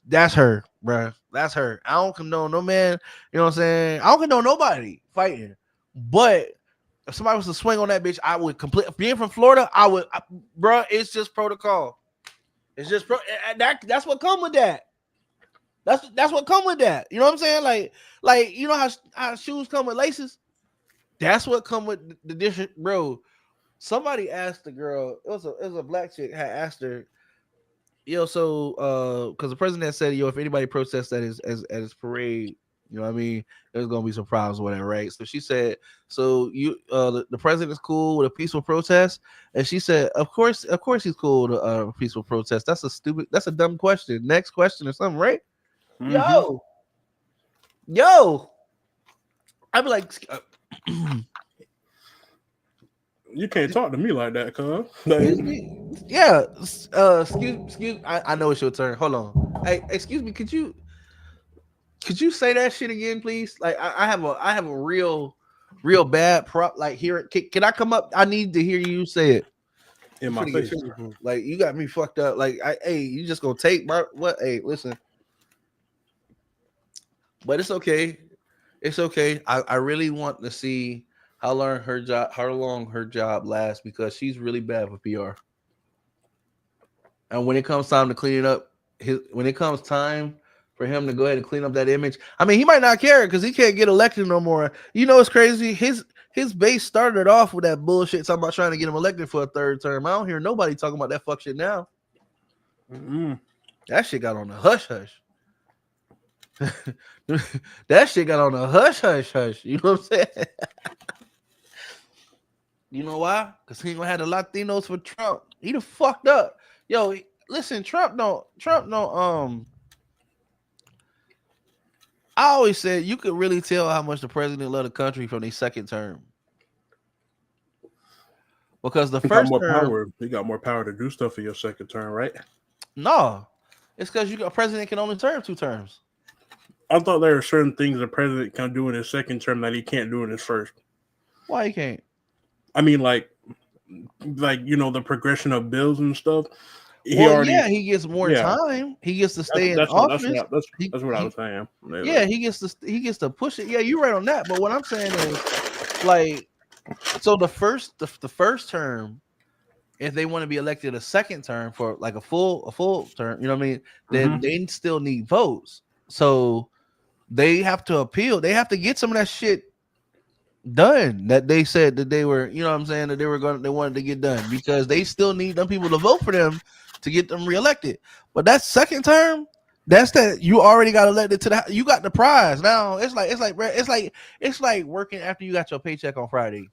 that's her, bro. That's her. I don't condone no man. You know what I'm saying? I don't condone nobody fighting. But if somebody was to swing on that bitch, I would being from Florida, bro, it's just protocol. It's just that's what come with that. That's what come with that. You know what I'm saying? Like you know how shoes come with laces? That's what come with the different, bro. Somebody asked the girl, it was a black chick had asked her, yo, so because the president said, yo, if anybody protests at his parade, you know what I mean, there's gonna be some problems or whatever, right? So she said, so you the president's cool with a peaceful protest? And she said, of course he's cool with a peaceful protest. That's a dumb question. Next question or something, right? Mm-hmm. Yo, I'd be like, you can't talk to me like that, cuz. Yeah, excuse. I know it's your turn. Hold on. Hey, excuse me. Could you say that shit again, please? Like, I have a real bad prop. Like, here, can I come up? I need to hear you say it in my face. Like, you got me fucked up. Like, hey, you just gonna take my what? Hey, listen. But it's okay. It's okay. I really want to see how long her job lasts because she's really bad for PR. And when it comes time to clean it up, when it comes time for him to go ahead and clean up that image, I mean, he might not care because he can't get elected no more. You know, it's crazy. His base started off with that bullshit talking about trying to get him elected for a third term. I don't hear nobody talking about that fuck shit now. Mm-hmm. That shit got on the hush hush. That shit got on the hush hush hush. You know what I'm saying? You know why? Because he ain't gonna have the Latinos for Trump. He the fucked up. Yo, listen, Trump don't I always said you could really tell how much the president loved the country from the second term. Because the first term, you got more power to do stuff for your second term, right? No. It's because a president can only serve 2 terms. I thought there are certain things the president can do in his second term that he can't do in his first. Why he can't? I mean, like you know, the progression of bills and stuff. He gets more time. He gets to stay in office. That's what I was saying. Yeah, he gets to push it. Yeah, you're right on that. But what I'm saying is, like, so the first term, if they want to be elected a second term for like a full term, you know what I mean? Then they still need votes. So they have to appeal. They have to get some of that shit done that they said that they were, you know what I'm saying, that they wanted to get done because they still need them people to vote for them to get them reelected. But that second term, that's that you already got elected to you got the prize. Now it's like working after you got your paycheck on Friday.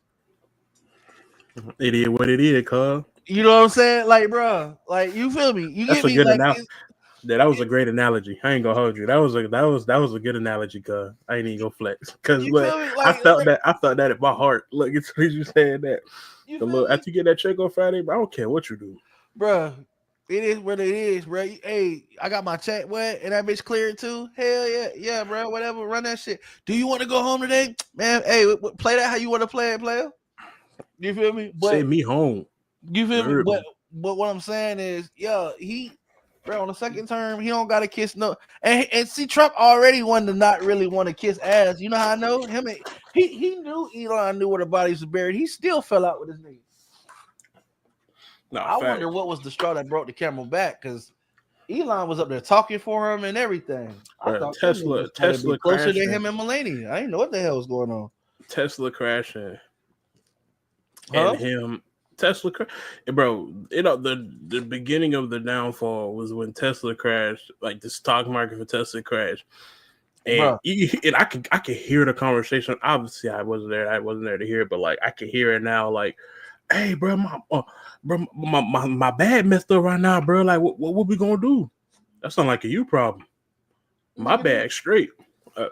It is what it is, cuz. You know what I'm saying? Like, bro, like, you feel me? You that's get me? Like, that was a great analogy. I ain't gonna hold you. That was a good analogy, cuz. I ain't even gonna flex. Cause look, I felt that in my heart. Look, as soon as you saying that. After you get that check on Friday, bro, I don't care what you do. Bro, it is what it is, bro. Hey, I got my check wet and that bitch cleared too. Hell yeah, yeah, bro. Whatever, run that shit. Do you want to go home today? Man, hey, play that how you want to play it, player. You feel me? Send me home. You feel me? But what I'm saying is, bro, on the second term, he don't got to kiss no. And see, Trump already wanted to not really want to kiss ass. You know how I know him? He knew Elon knew where the bodies were buried. He still fell out with his nigga. No, I wonder what was the straw that brought the camel back, because Elon was up there talking for him and everything. I thought Tesla closer crashing to him and Melania. I didn't know what the hell was going on. Tesla crashing. And him, Tesla, bro. You know, the beginning of the downfall was when Tesla crashed. Like, the stock market for Tesla crashed, and I could hear the conversation. Obviously, I wasn't there to hear it, but like I can hear it now. Like, hey, bro, my bag messed up right now, bro. Like, what we gonna do? That sound like a you problem. My bag straight.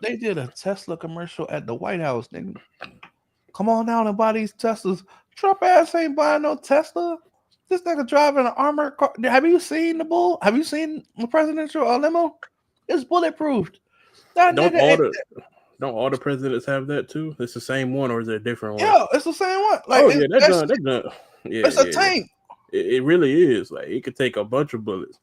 They did a Tesla commercial at the White House, nigga. Come on down and buy these Teslas. Trump ass ain't buying no Tesla. This nigga driving an armored car. Have you seen the bull? Have you seen the presidential limo? It's bulletproof. That Don't nigga, all the don't all the presidents have that too? It's the same one, or is it a different one? yeah, it's the same one. Like, Oh yeah, that done. Yeah, it's a yeah. tank. It really is. Like it could take a bunch of bullets.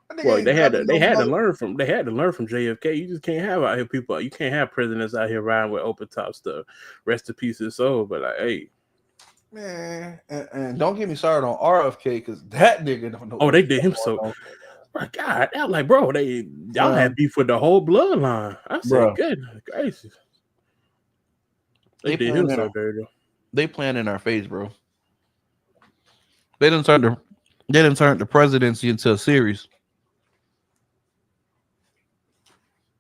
That nigga Well, ain't grabbing they no had to mother. learn from JFK. You just can't have out here people. You can't have presidents out here riding with open top stuff. Rest in peace his soul. But like, hey, Man, and don't get me started on RFK because that nigga don't know. oh, they did him so. My God, I'm like, bro, y'all had beef with the whole bloodline. I said, goodness gracious, they did him so dirty. They playing in our face, bro. They didn't turn the presidency into a series.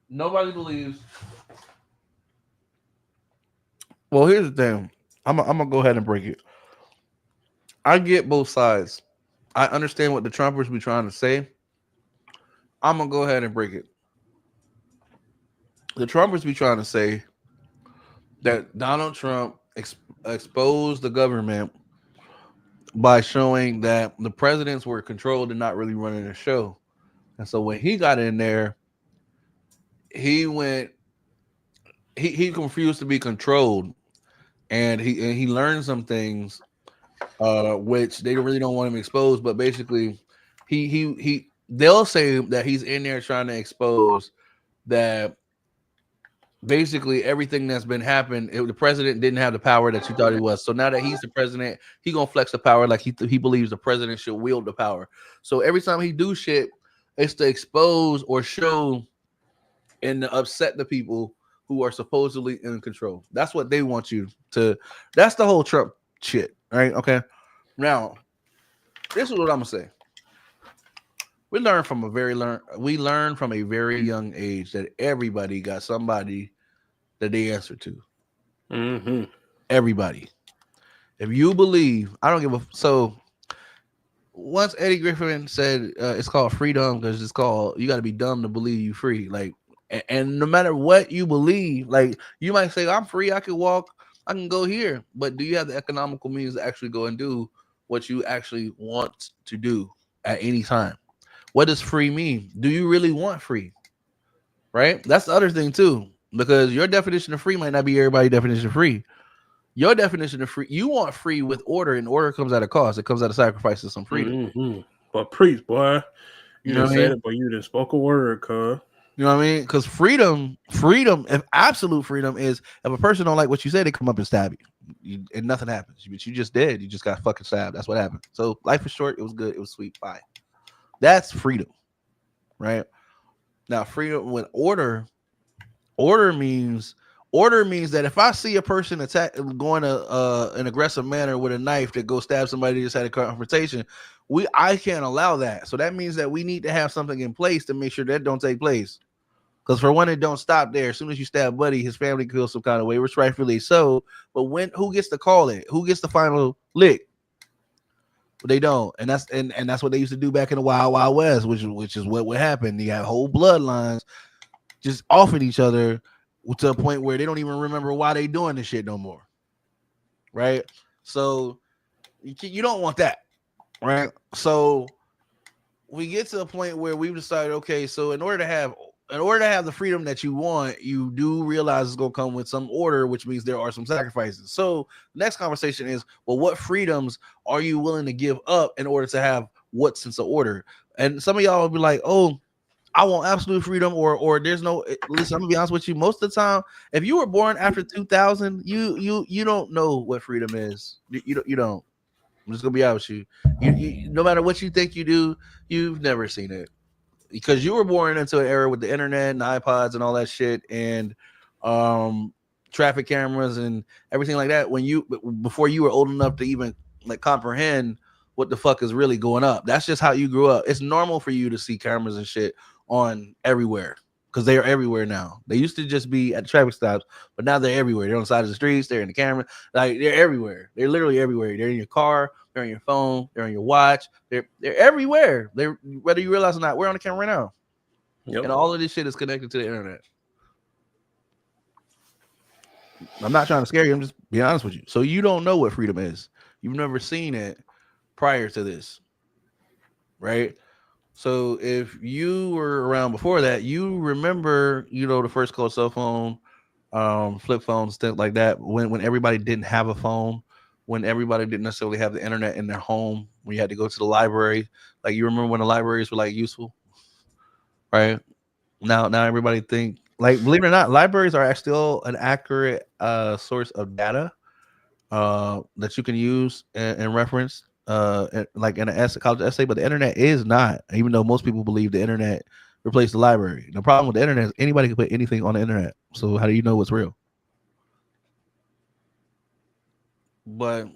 Nobody believes. Well, here's the thing. I'm gonna go ahead and break it. I get both sides. I understand what the Trumpers be trying to say. I'm gonna go ahead and break it. The Trumpers be trying to say that Donald Trump exposed the government by showing that the presidents were controlled and not really running the show. And so when he got in there, he confused to be controlled, and he learned some things which they really don't want him exposed. But basically, they'll say that he's in there trying to expose that basically everything that's been happened, the president didn't have the power that you thought he was. So now that he's the president, he gonna flex the power like he believes the president should wield the power. So every time he do shit, it's to expose or show and to upset the people who are supposedly in control. That's what they want you to. That's the whole Trump shit, right? Okay. Now, this is what I'm gonna say. We learn from a very young age that everybody got somebody that they answer to. Mm-hmm. Everybody. If you believe, I don't give a. So once Eddie Griffin said it's called freedom because it's called, you got to be dumb to believe you free. Like, and no matter what you believe, like you might say I'm free, I can walk, I can go here, but do you have the economical means to actually go and do what you actually want to do at any time? What does free mean? Do you really want free? Right? That's the other thing too, because your definition of free might not be everybody's definition of free. Your definition of free, you want free with order, and order comes at a cost. It comes at a sacrifice of some freedom. Mm-hmm. But priest, boy, you just said it, but you just spoke a word, cuz. You know what I mean? Because freedom, if absolute freedom is if a person don't like what you say, they come up and stab you and nothing happens. But you just dead. You just got fucking stabbed. That's what happened. So life was short. It was good. It was sweet. Bye. That's freedom, right? Now, freedom with order means that if I see a person going an aggressive manner with a knife that goes stab somebody that just had a confrontation, I can't allow that. So that means that we need to have something in place to make sure that don't take place. Because for one, it don't stop there. As soon as you stab Buddy, his family feels some kind of way, which rightfully so. But who gets to call it? Who gets the final lick? But they don't, and that's what they used to do back in the Wild Wild West, which is what would happen. You have whole bloodlines just offing each other to a point where they don't even remember why they doing this shit no more, right? So you don't want that, right? So we get to a point where we've decided, okay, so in order to have the freedom that you want, you do realize it's going to come with some order, which means there are some sacrifices. So the next conversation is, well, what freedoms are you willing to give up in order to have what sense of order? And some of y'all will be like, oh, I want absolute freedom, or there's no. Listen, I'm gonna be honest with you. Most of the time, if you were born after 2000, you don't know what freedom is. You don't. I'm just gonna be honest with you. You no matter what you think you do, you've never seen it. Because you were born into an era with the internet and iPods and all that shit, and traffic cameras and everything like that. Before you were old enough to even like comprehend what the fuck is really going up. That's just how you grew up. It's normal for you to see cameras and shit on everywhere because they are everywhere now. They used to just be at the traffic stops, but now they're everywhere. They're on the side of the streets. They're in the camera. Like they're everywhere. They're literally everywhere. They're in your car. They're on your phone. They're on your watch. They're everywhere. They're whether you realize or not. We're on the camera right now, and all of this shit is connected to the internet. I'm not trying to scare you. I'm just being honest with you. So you don't know what freedom is. You've never seen it prior to this, right? So if you were around before that, you remember, the first call cell phone, flip phones, stuff like that. When everybody didn't have a phone, when everybody didn't necessarily have the internet in their home, when you had to go to the library. Like you remember when the libraries were like useful, right? Now everybody think like believe it or not, libraries are still an accurate source of data that you can use and reference like in an essay, college essay, but the internet is not, even though most people believe the internet replaced the library. The problem with the internet is anybody can put anything on the internet. So how do you know what's real? But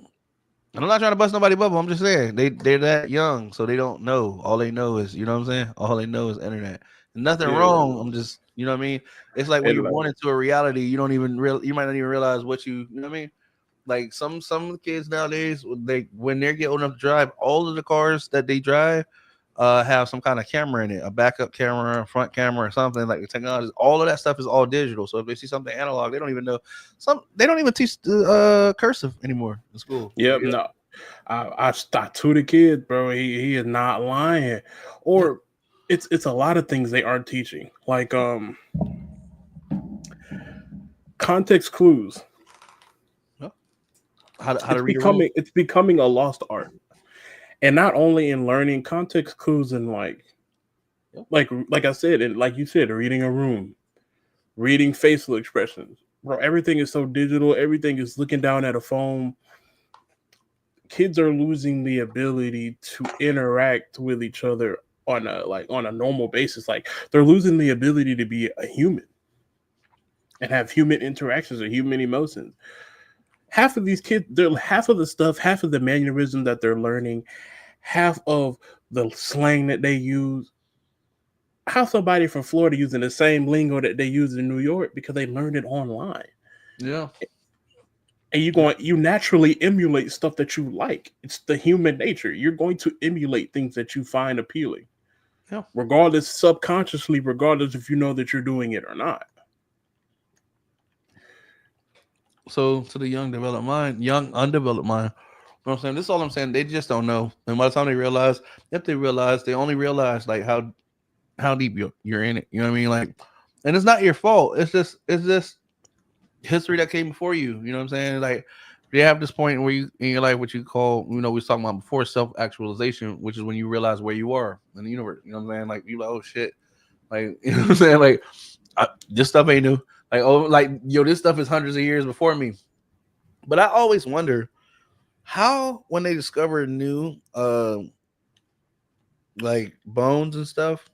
I'm not trying to bust nobody's bubble. I'm just saying they're that young, so they don't know. All they know is, you know what I'm saying? All they know is internet. Nothing Yeah, wrong. I'm just, you know what I mean? It's like when and you're like, born into a reality, you don't even you might not even realize what you know what I mean? Like some kids nowadays, when they get old enough to drive, all of the cars that they drive have some kind of camera in it, a backup camera, a front camera, or something. Like the technology, all of that stuff is all digital. So if they see something analog, they don't even know. They don't even teach the cursive anymore in school. yep, no, I to the kid, bro. He is not lying, Yeah. or it's a lot of things they aren't teaching, like context clues. Yeah. How to read a room. It's becoming a lost art, and not only in learning context clues and Yeah. like I said, and like you said, reading a room, reading facial expressions, bro. Everything is so digital. Everything is looking down at a phone. Kids are losing the ability to interact with each other on a normal basis. Like they're losing the ability to be a human and have human interactions or human emotions. Half of these kids, they're half of the stuff, half of the mannerism that they're learning, half of the slang that they use. How somebody from Florida using the same lingo that they use in New York because they learned it online. Yeah. And you naturally emulate stuff that you like. It's the human nature. You're going to emulate things that you find appealing, Yeah. regardless subconsciously, regardless if you know that you're doing it or not. So to the young undeveloped mind, you know what I'm saying? This is all I'm saying. They just don't know. And by the time they realize, if they realize, they only realize like how deep you're in it. You know what I mean? Like, and it's not your fault. It's just history that came before you. You know what I'm saying? Like, you have this point where you in your life, what you call, we was talking about before, self actualization, which is when you realize where you are in the universe. You know what I'm saying? Like, you like, oh shit, like you know what I'm saying? Like, this stuff ain't new. Like, oh, like yo, this stuff is hundreds of years before me. But I always wonder how when they discover new like bones and stuff,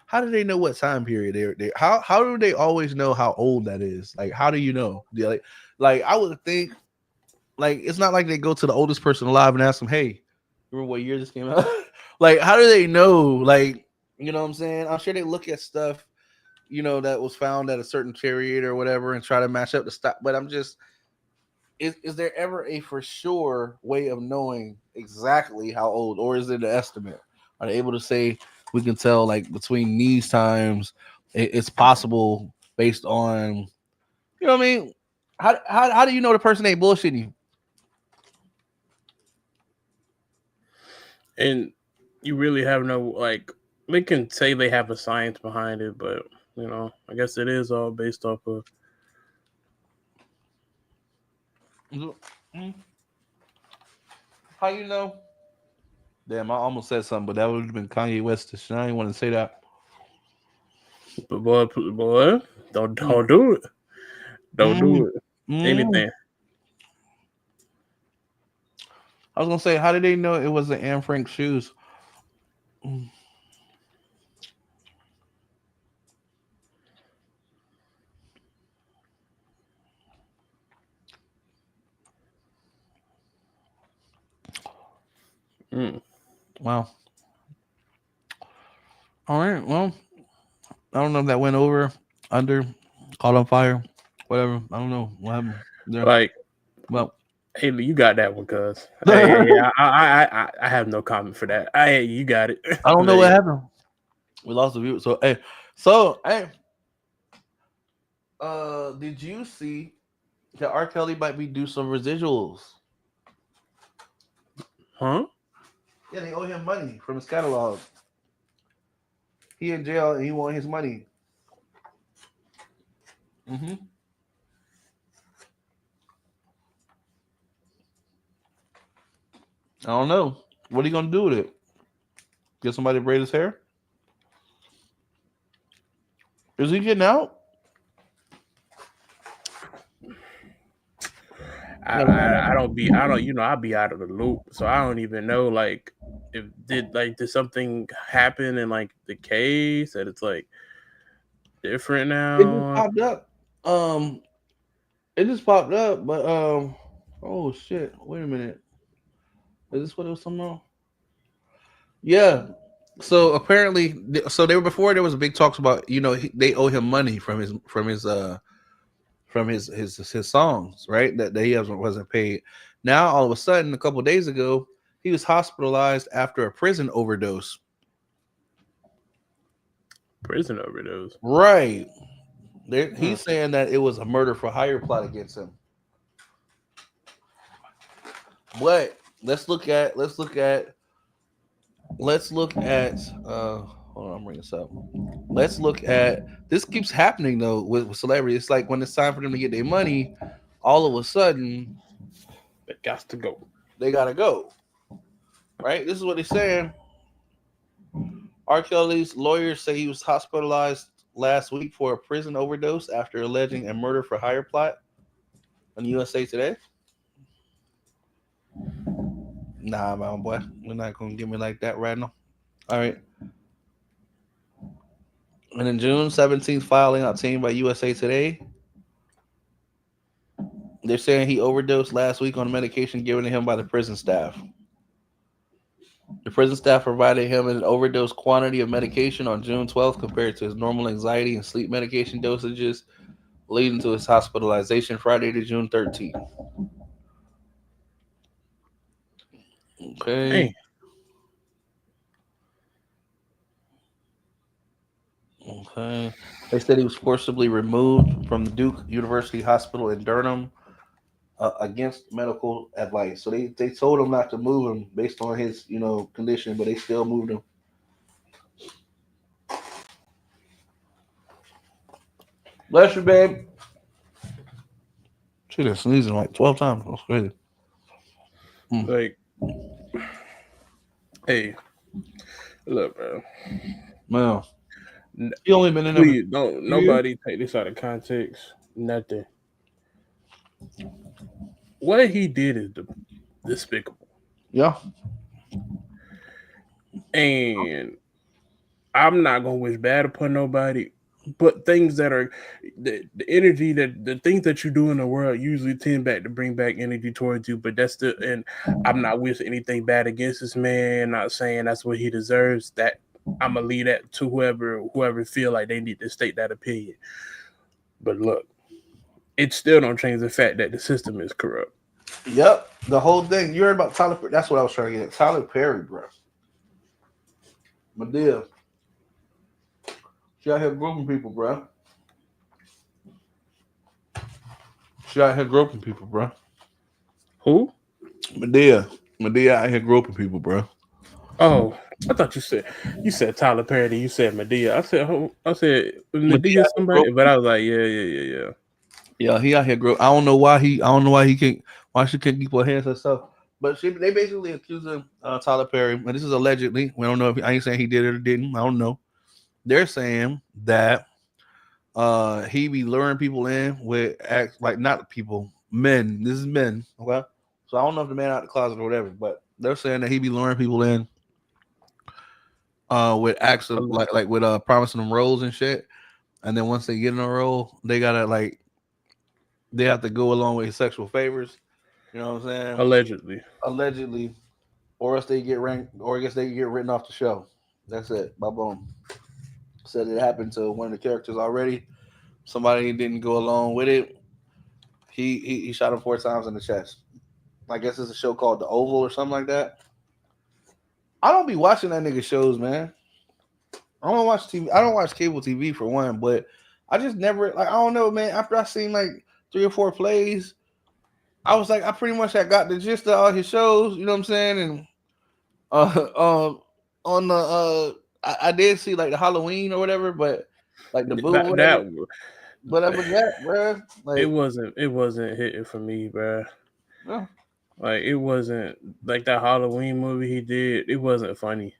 how do they know what time period they how do they always know how old that is? Like how do you know? Like I would think like it's not like they go to the oldest person alive and ask them, hey, remember what year this came out? Like how do they know? Like, you know what I'm saying? I'm sure they look at stuff, that was found at a certain chariot or whatever and try to match up the stuff. But I'm just is there ever a for sure way of knowing exactly how old, or is it an estimate? Are they able to say we can tell like between these times it's possible based on what I mean? How do you know the person ain't bullshitting you? And you really have no like they can say they have a science behind it, but I guess it is all based off of How you know? Damn, I almost said something, but that would have been Kanye West. I didn't want to say that. but boy, Mm, don't do it. Don't mm, do it. mm. Anything. I was gonna say, how did they know it was the Anne Frank shoes? Mm, Mm. wow. All right. Well, I don't know if that went over, under, caught on fire, whatever. I don't know what happened there. Like, Well, hey, you got that one, cuz. I have no comment for that. You got it. I don't know But what yeah. happened. We lost the view. So hey, did you see that R. Kelly might be do some residuals? Huh? Yeah, they owe him money from his catalog. He in jail and he want his money. Mm-hmm. I don't know. What are you gonna do with it? Get somebody to braid his hair? Is he getting out? Never mind. I don't I'll be out of the loop, so I don't even know like if did something happen in like the case that it's like different It just now. popped up. Um, it just popped up, but oh shit! Wait a minute. Is this what it was talking about? Yeah. So apparently, so they were before there was a big talks about they owe him money from his songs, right? That he wasn't paid. Now all of a sudden, a couple of days ago, he was hospitalized after a prison overdose. Prison overdose. Right. Huh. He's saying that it was a murder for hire plot against him. But let's look at hold on, I'm bringing this up. Let's look at this. Keeps happening though with celebrities. It's like when it's time for them to get their money, all of a sudden It got to go. they gotta go. Right? This is what they're saying. R. Kelly's lawyers say he was hospitalized last week for a prison overdose after alleging a murder for hire plot on USA Today. Nah, my boy, we're not gonna give me like that right now. All right. And in June 17th, filing obtained by USA Today, they're saying he overdosed last week on medication given to him by the prison staff. The prison staff provided him an overdose quantity of medication on June 12th compared to his normal anxiety and sleep medication dosages, leading to his hospitalization Friday to June 13th. Okay. Hey, Okay. They said he was forcibly removed from the Duke University Hospital in Durham against medical advice. So they told him not to move him based on his condition, but they still moved him. Bless you, babe. She been sneezing like 12 times. That's crazy. like, hey, look, bro. Well, he only been in there for Please don't 2 years. nobody take this out of context. Nothing. What he did is despicable, Yeah. and I'm not gonna wish bad upon nobody. But things that are the energy that the things that you do in the world usually tend back to bring back energy towards you. But that's the and I'm not wishing anything bad against this man. Not saying that's what he deserves. That I'm gonna leave that to whoever feel like they need to state that opinion. But look, it still don't change the fact that the system is corrupt. Yep. The whole thing. You heard about Tyler Perry? That's what I was trying to get at. Tyler Perry, bro. Medea. She out here groping people, bro. She out here groping people, bro. Who? Medea. Medea out here groping people, bro. Oh, I thought you said Tyler Perry. You said Medea. I said was Medea Medea out here somebody, groping but I people. was like, yeah. Yeah, he out here groping. I don't know why he can't. Why she can't keep her hands herself. But they basically accusing Tyler Perry, and this is allegedly. We don't know if I ain't saying he did it or didn't. I don't know. They're saying that he be luring people in with acts like not people, men. This is men, okay? So I don't know if the man out the closet or whatever, but they're saying that he be luring people in with acts of like with promising them roles and shit. And then once they get in a role, they have to go along with his sexual favors. You know what I'm saying? Allegedly. Allegedly, or else they get ranked, or I guess they get written off the show. That's it. Bye boom. Said it happened to one of the characters already. Somebody didn't go along with it. He shot him 4 times in the chest. I guess it's a show called The Oval or something like that. I don't be watching that nigga shows, man. I don't watch TV. I don't watch cable TV for one, but I just never like I don't know, man. After I seen like 3 or 4 plays, I was like, I pretty much had got the gist of all his shows. You know what I'm saying? And Um, on the I did see like the Halloween or whatever, but like the Boo or That whatever, that whatever that, bro. Like, it wasn't hitting for me, bro. yeah, Like it wasn't like that Halloween movie he did. It wasn't funny.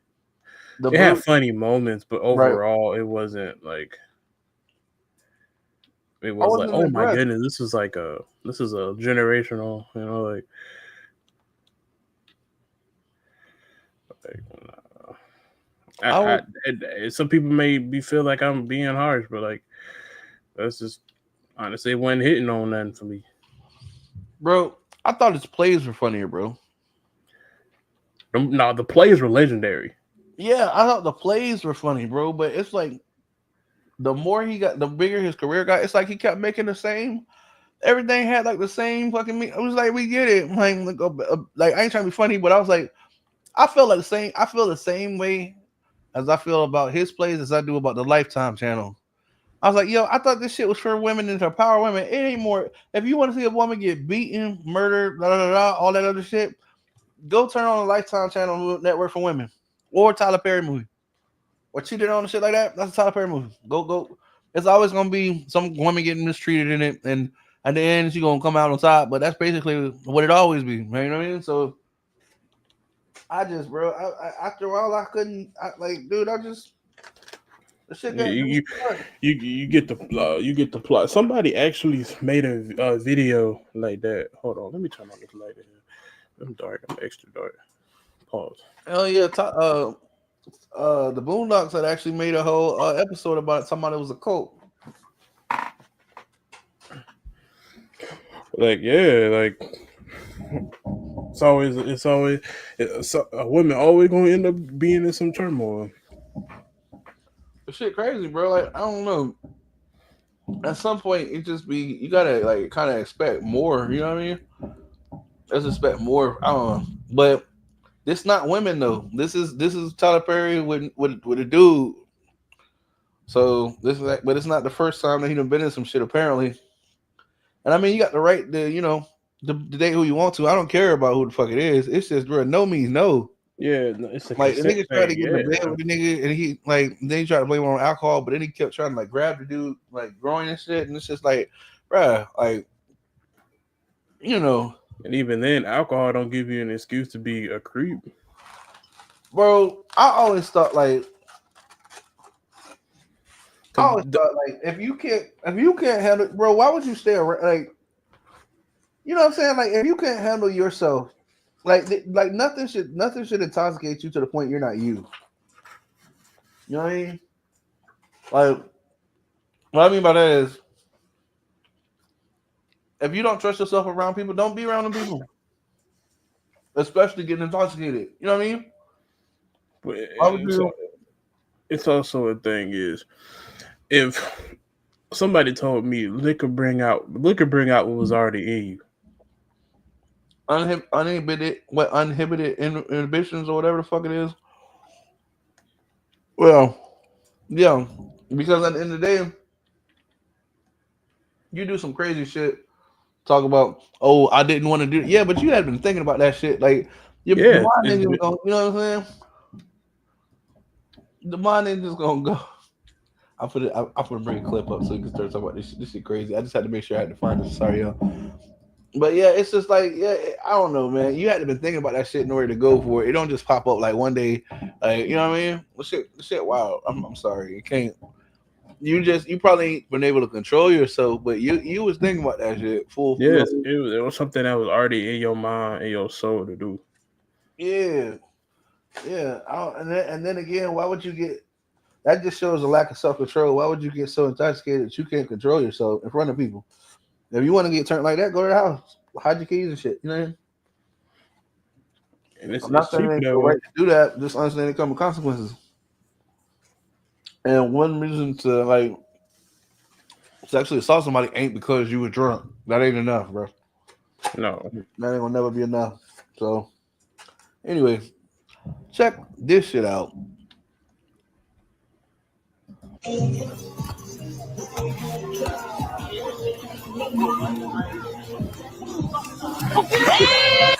the It had Boo, funny moments, but right? overall, it wasn't like it I was like, wasn't oh my impressed, goodness, this is a generational, like I was, some people may be feel like I'm being harsh, but like that's just honestly it wasn't hitting on nothing for me. bro. I thought his plays were funnier, bro. No, the plays were legendary. Yeah, I thought the plays were funny, bro. But it's like the more he got, the bigger his career got. It's like he kept making the same. Everything had like the same fucking. It was like we get it. Like I ain't trying to be funny, but I was like, I feel like the same. I feel the same way as I feel about his plays as I do about the Lifetime channel. I was like, yo, I thought this shit was for women and to empower women. It ain't more. If you want to see a woman get beaten, murdered, blah, blah, blah, blah, all that other shit, go turn on the Lifetime channel network for women or Tyler Perry movie. Or cheated on and shit like that. That's a Tyler Perry movie. Go. It's always gonna be some woman getting mistreated in it, and at the end she's gonna come out on top. But that's basically what it always be. You know what I mean? So I just, bro, after all, I couldn't. Like, dude, I just the shit got You you get the plot. Somebody actually made a video like that. Hold on, let me turn on this light here. I'm dark. I'm extra dark. Pause. hell yeah. The Boondocks had actually made a whole episode about it, talking about it was a cult. Like yeah, like a women always gonna end up being in some turmoil. The shit crazy, bro. Like, I don't know. At some point, it just be you gotta like kind of expect more. You know what I mean? Let's expect more. I don't know, but this not women though. This is Tyler Perry with a dude. So this is like, but it's not the first time that he done been in some shit apparently. And I mean, you got the right to to date who you want to. I don't care about who the fuck it is. It's just, bro, no means no. Yeah, no, it's a Like the consent nigga tried to thing. get in the Yeah, bed with the nigga, and he like then he tried to blame it on alcohol, but then he kept trying to like grab the dude like groin and shit, and it's just like, bruh, like you know, and even then, alcohol don't give you an excuse to be a creep. bro. I 'Cause always thought like if you can't handle, bro, why would you stay around? Like, you know what I'm saying? Like if you can't handle yourself, like nothing should intoxicate you to the point you're not you. You know what I mean? Like what I mean by that is if you don't trust yourself around people, don't be around them people, especially getting intoxicated. You know what I mean? but Why would it's you? it's also a thing is if somebody told me liquor bring out what was already in you. Uninhibited inhibitions or whatever the fuck it is. Well, yeah, because at the end of the day, you do some crazy shit. Talk about, oh, I didn't want to do it. Yeah, but you had been thinking about that shit. Like the Yeah, mind ain't just gonna, you know what I'm saying? The mind ain't just gonna go. I put a bring a clip up so you can start talking about this. This shit crazy. I just had to make sure I had to find this. Sorry, y'all. But yeah, it's just like, yeah, I don't know, man. You had to been thinking about that shit in order to go for it. It don't just pop up like one day, like, you know what I mean? Well, shit, wow. I'm sorry, you can't. You probably ain't been able to control yourself, but you was thinking about that shit full flow. yes, it was something that was already in your mind and your soul to do. Yeah, yeah. And then again, why would you get? That just shows a lack of self control. Why would you get so intoxicated that you can't control yourself in front of people? If you want to get turned like that, go to the house, hide your keys and shit. You know what I mean? And I'm it's not saying cheaper they that feel way. right to do that. Just understand it come with consequences. And one reason to like sexually assault somebody ain't because you were drunk. That ain't enough, bro. No. That ain't gonna never be enough. So anyway, check this shit out.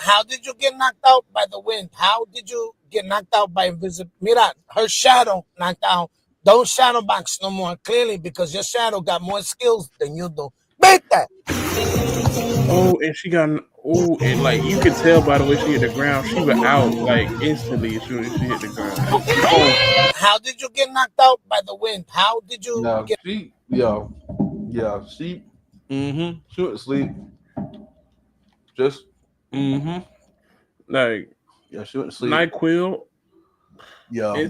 How did you get knocked out by the wind? How did you get knocked out by invisible? Mira, her shadow knocked out. Don't shadow box no more, clearly, because your shadow got more skills than you do. Beat that. Oh, and she got and like you could tell by the way she hit the ground, she was out like instantly as soon as she hit the ground. How did you get knocked out by the wind? How did you get? She she went to sleep. Just Like she went to sleep. NyQuil. Yeah.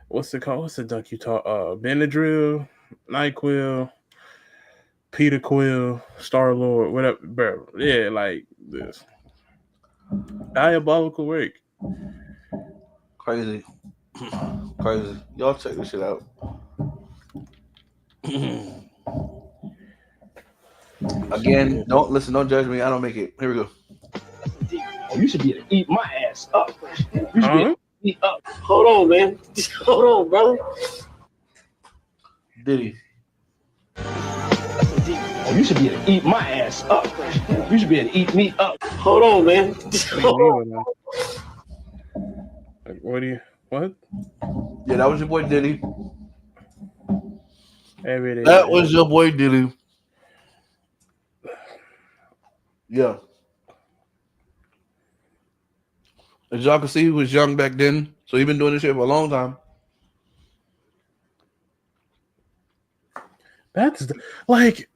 What's it called? What's the duck you talk? Benadryl, NyQuil, Peter Quill, Star Lord, whatever, bro. Yeah, like this diabolical work. Crazy. Crazy. Y'all check this shit out. Again, don't listen, don't judge me. I don't make it. Here we go. Oh, you should be able to eat my ass up. You should be able to eat up. Hold on, man. Hold on, brother. Diddy. Oh, you should be able to eat my ass up. You should be able to eat me up. Hold on, man. Like, what? Yeah, that was your boy Diddy. Every day. That was your boy Diddy. Yeah. As y'all can see, he was young back then, so he been doing this shit for a long time. That's like,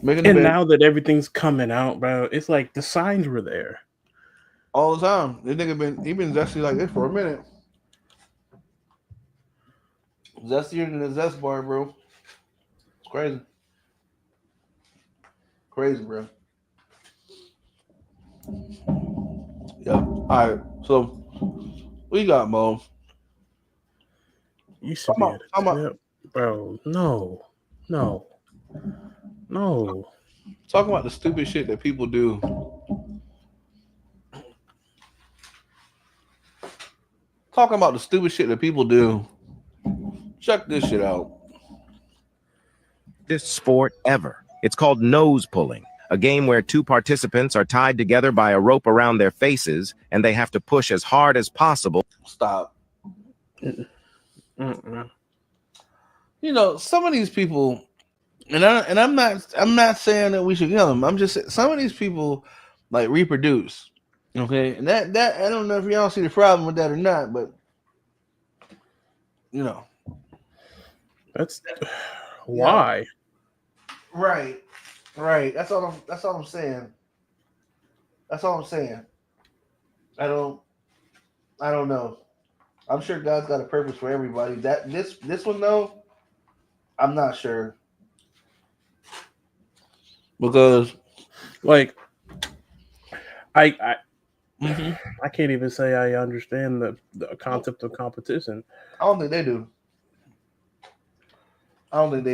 Making and now that everything's coming out, bro, it's like the signs were there all the time. This nigga been zesty like this for a minute. Zestier than the zest bar, bro. It's crazy. Crazy, bro. Yeah. All right. So, what you got, Mo? You should be bro. No. Talking about the stupid shit that people do. Talking about the stupid shit that people do. Check this shit out. This sport ever. It's called nose pulling, a game where two participants are tied together by a rope around their faces and they have to push as hard as possible. Stop. You know, some of these people, and I'm not saying that we should kill them. I'm just saying some of these people like reproduce. Okay, and that I don't know if y'all see the problem with that or not, but you know, that's why. Right. That's all I'm saying. That's all I'm saying. I don't know. I'm sure God's got a purpose for everybody. That this one though, I'm not sure. Because like I can't even say I understand the concept of competition. I don't think they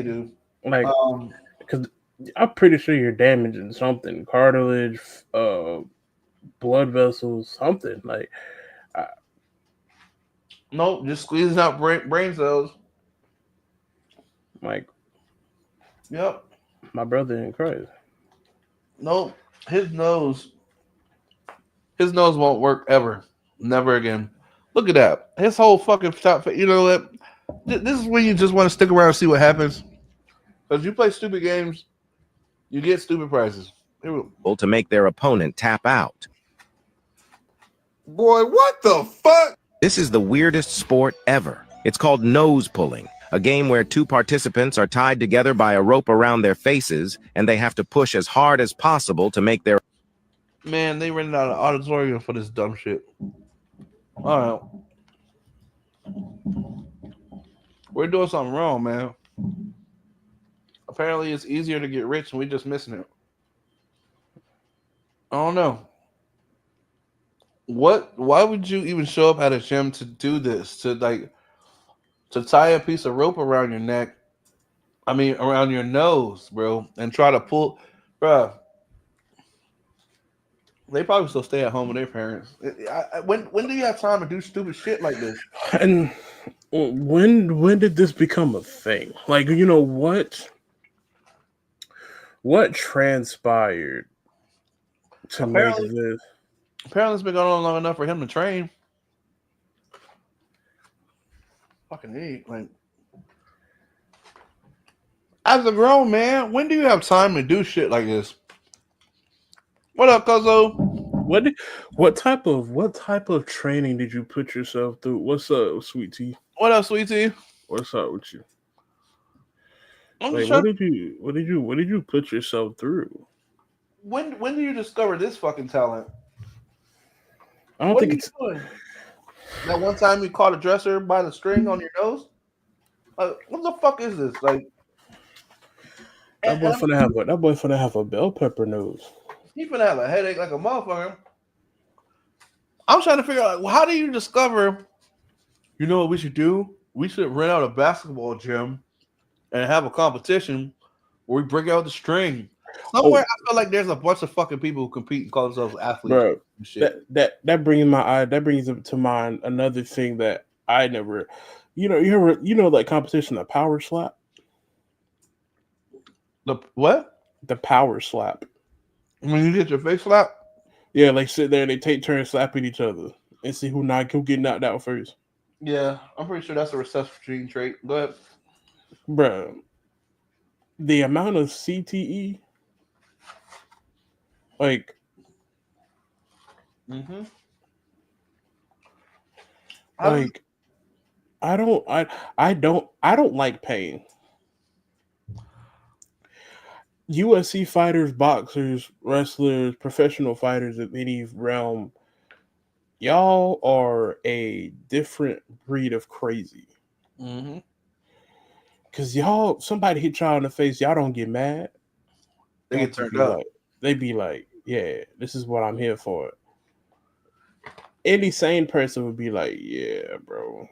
do. Like, because I'm pretty sure you're damaging something, cartilage, blood vessels, something like. Nope, just squeezing out brain cells. Like, yep. My brother in Christ. Nope, his nose won't work ever, never again. Look at that, his whole fucking top. You know what? This is when you just want to stick around and see what happens. Because you play stupid games, you get stupid prizes. To make their opponent tap out. Boy, what the fuck? This is the weirdest sport ever. It's called nose pulling, a game where two participants are tied together by a rope around their faces and they have to push as hard as possible to make their... Man, they rented out an auditorium for this dumb shit. All right. We're doing something wrong, man. Apparently it's easier to get rich and we're just missing it. I don't know. Why would you even show up at a gym to do this? To tie a piece of rope around your neck, around your nose, bro, and try to pull, bro. They probably still stay at home with their parents. When do you have time to do stupid shit like this? And when did this become a thing? Like, you know what transpired to make this? Apparently, it's been going on long enough for him to train. Fucking idiot. Like, as a grown man, when do you have time to do shit like this? What up, Cuzzo? What type of training did you put yourself through? What's up, Sweet Tea? What up, Sweet Tea? What's up with you? I'm Like, just what trying. did you put yourself through? When do you discover this fucking talent? I don't What think are you it's. doing? That one time you caught a dresser by the string on your nose? Like, what the fuck is this? Like, That boy finna have a bell pepper nose. he finna have a headache like a motherfucker. I'm trying to figure out, like, how do you discover? You know what we should do? We should rent out a basketball gym and have a competition where we break out the string. Somewhere, I feel like there's a bunch of fucking people who compete and call themselves athletes. Bro, And shit. that brings to mind another thing that I never, that competition, the power slap. The what? The power slap. When you get your face slapped? Yeah, like sit there and they take turns slapping each other and see who get knocked out first. Yeah, I'm pretty sure that's a recessive gene trait. Go ahead. Bro, the amount of CTE, like, Mm-hmm. like, I don't like pain. UFC fighters, boxers, wrestlers, professional fighters of any realm, y'all are a different breed of crazy. Mm-hmm. Cause somebody hit y'all in the face, y'all don't get mad. They get turned up. They be like, yeah, this is what I'm here for. Any sane person would be like, yeah, bro,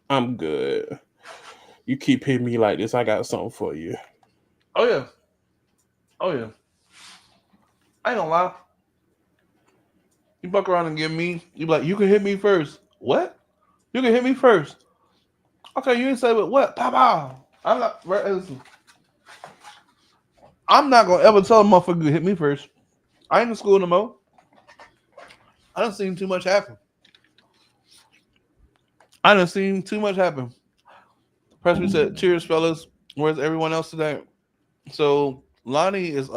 I'm good. You keep hitting me like this, I got something for you. Oh yeah. Oh yeah. I ain't gonna lie. You fuck around and get me. You be like, you can hit me first. What? You can hit me first. Okay, you didn't say what? Pow pow. I'm not gonna ever tell a motherfucker to hit me first. I ain't in school no more. I done seen too much happen. Presley said, cheers, fellas. Where's everyone else today? So Lonnie is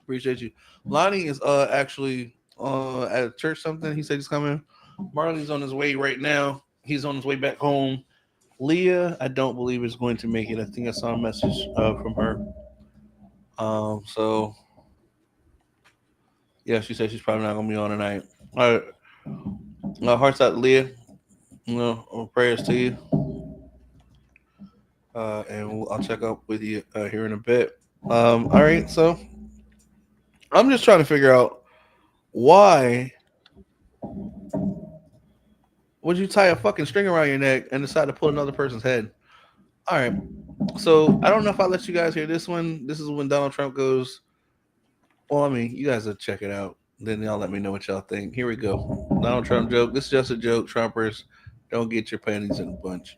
appreciate you. Lonnie is actually at a church something. He said he's coming. Marley's on his way right now. He's on his way back home. Leah, I don't believe is going to make it. I think I saw a message from her. So yeah, she said she's probably not gonna be on tonight. All right. Hearts out to Leah. Prayers to you. And I'll check up with you here in a bit. All right, so I'm just trying to figure out why would you tie a fucking string around your neck and decide to pull another person's head? All right, so I don't know if I'll let you guys hear this one. This is when Donald Trump goes, well, I mean, you guys will check it out. Then y'all let me know what y'all think. Here we go. Donald Trump joke. This is just a joke, Trumpers. Don't get your panties in a bunch.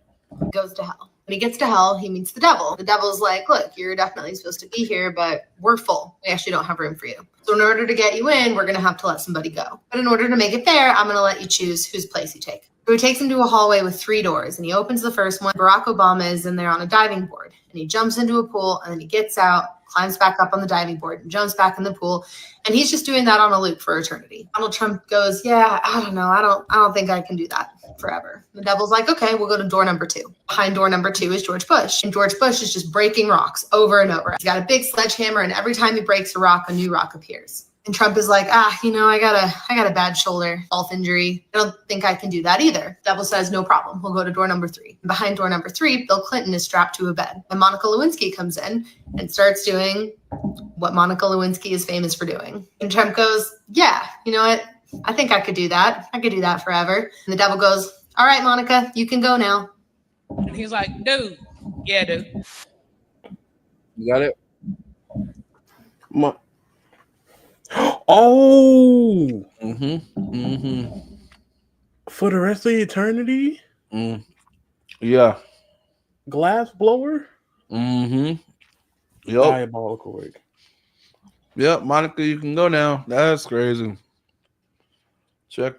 Goes to hell. When he gets to hell, he meets the devil. The devil's like, look, you're definitely supposed to be here, but we're full. We actually don't have room for you. So in order to get you in, we're going to have to let somebody go. But in order to make it there, I'm going to let you choose whose place you take. So he takes him to a hallway with 3 doors, and he opens the first one. Barack Obama is in there on a diving board, and he jumps into a pool, and then he gets out, climbs back up on the diving board, and jumps back in the pool. And he's just doing that on a loop for eternity. Donald Trump goes, yeah, I don't know. I don't think I can do that forever. The devil's like, okay, we'll go to door number 2. Behind door number 2 is George Bush. And George Bush is just breaking rocks over and over. He's got a big sledgehammer, and every time he breaks a rock, a new rock appears. And Trump is like, I got a bad shoulder, golf injury. I don't think I can do that either. Devil says, no problem. We'll go to door number 3. Behind door number 3, Bill Clinton is strapped to a bed. And Monica Lewinsky comes in and starts doing what Monica Lewinsky is famous for doing. And Trump goes, yeah, you know what? I think I could do that. I could do that forever. And the devil goes, all right, Monica, you can go now. And he's like, dude, yeah, dude. You got it? Oh, Mm-hmm. for the rest of eternity? Yeah. Glass blower? Mm-hmm. Yep. Diabolical work. Yep, Monica, you can go now. That's crazy. Check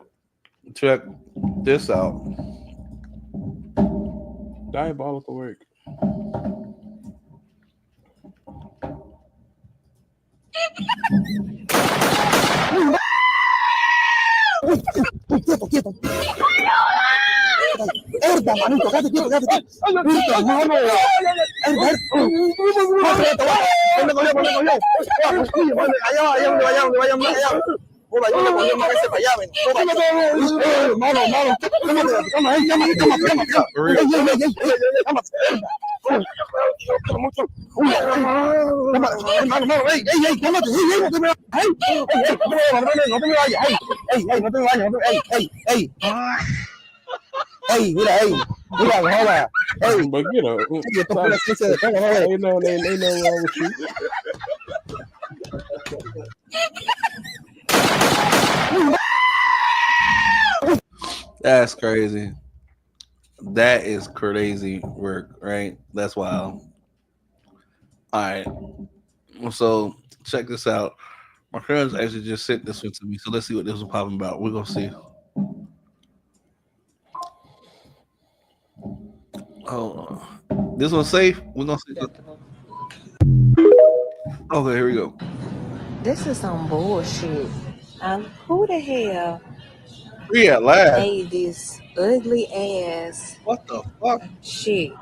this out. Diabolical work. But you know, ain't no wrong with you. That's crazy. That is crazy work, right? That's wild. All right. So check this out. My friends actually just sent this one to me. So let's see what this was popping about. We're gonna see. Oh, this one's safe. We're gonna see. Okay, here we go. This is some bullshit. Who the hell Free at last. made this ugly ass What the fuck? shit?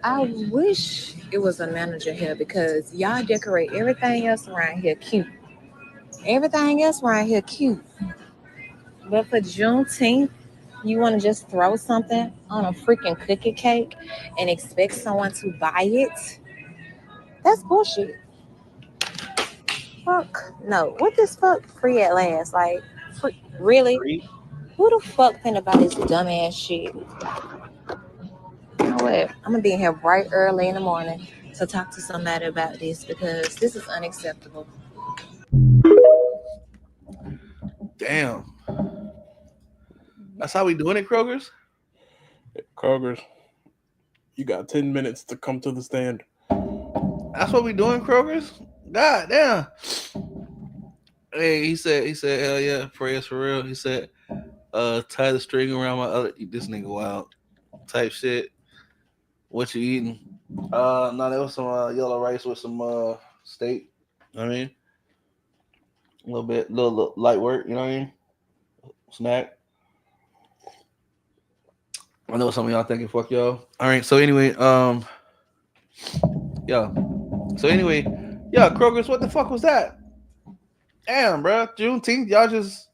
I wish it was a manager here because y'all decorate everything else around here cute. Everything else around here cute. But for Juneteenth, you want to just throw something on a freaking cookie cake and expect someone to buy it? That's bullshit. Fuck no. What this fuck free at last? Like, really? Free? Who the fuck finna buy this dumbass shit? You know what? I'm gonna be in here bright early in the morning to talk to somebody about this because this is unacceptable. Damn. That's how we doing it, Kroger's? Kroger's, you got 10 minutes to come to the stand. That's what we doing, Kroger's? God damn. Hey, he said, hell yeah, prayers for real. He said, tie the string around my other, this nigga wild type shit. What you eating? No, there was some yellow rice with some steak. I mean, a little light work, you know what I mean? Snack. I know some of y'all thinking, fuck y'all. All right, so anyway, yeah. So anyway, yeah, Kroger's, what the fuck was that? Damn, bro. Juneteenth, y'all just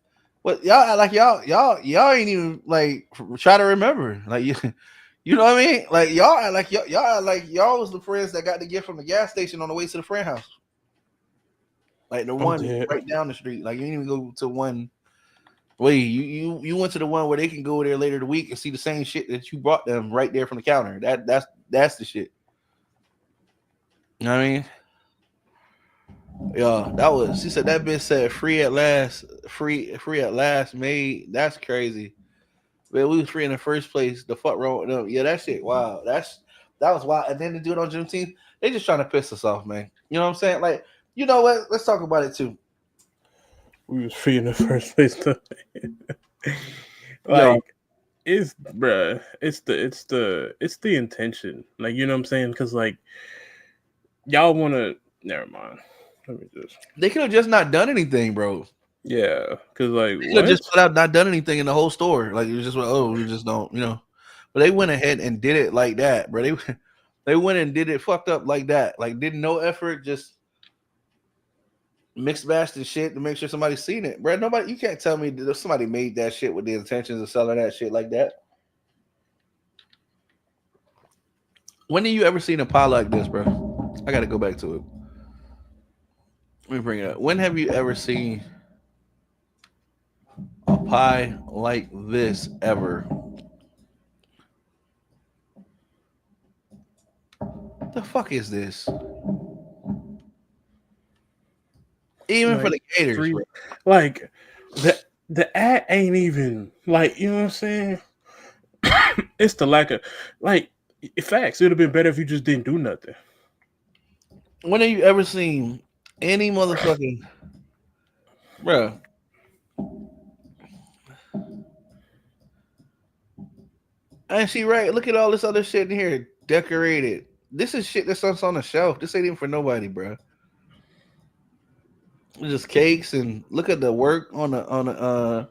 y'all act like y'all ain't even like try to remember. Like you know what I mean? Like y'all act like y'all was the friends that got the gift from the gas station on the way to the friend house. Like the one right down the street. Like you didn't even go to one. Wait, you went to the one where they can go there later the week and see the same shit that you brought them right there from the counter. That's the shit. You know what I mean? Yeah, that was. She said that bitch said free at last, free at last. Made that's crazy. Man, we was free in the first place. The fuck wrong with them? Yeah, that shit. Wow, that was wild. And then to do it on Juneteenth, they just trying to piss us off, man. You know what I'm saying? Like, you know what? Let's talk about it too. We was free in the first place. Like, it's bruh. It's the intention. Like, you know what I'm saying? Because like, y'all want to. Never mind. Let me just. They could have just not done anything, bro. Yeah, because like they could have just put out not done anything in the whole store. Like it was just we just don't, you know. But they went ahead and did it like that, bro. They went and did it fucked up like that. Like did no effort, just mixed matched and shit to make sure somebody's seen it, bro. Nobody, you can't tell me that somebody made that shit with the intentions of selling that shit like that. When have you ever seen a pie like this, bro? I got to go back to it. Let me bring it up. When have you ever seen a pie like this ever? What the fuck is this? Even like, for the gators, like the ad ain't even like, you know what I'm saying? It's the lack of like facts. It would have been better if you just didn't do nothing. When have you ever seen Any motherfucking, bro. And she right. Look at all this other shit in here, decorated. This is shit that's on the shelf. This ain't even for nobody, bro. It's just cakes and look at the work on the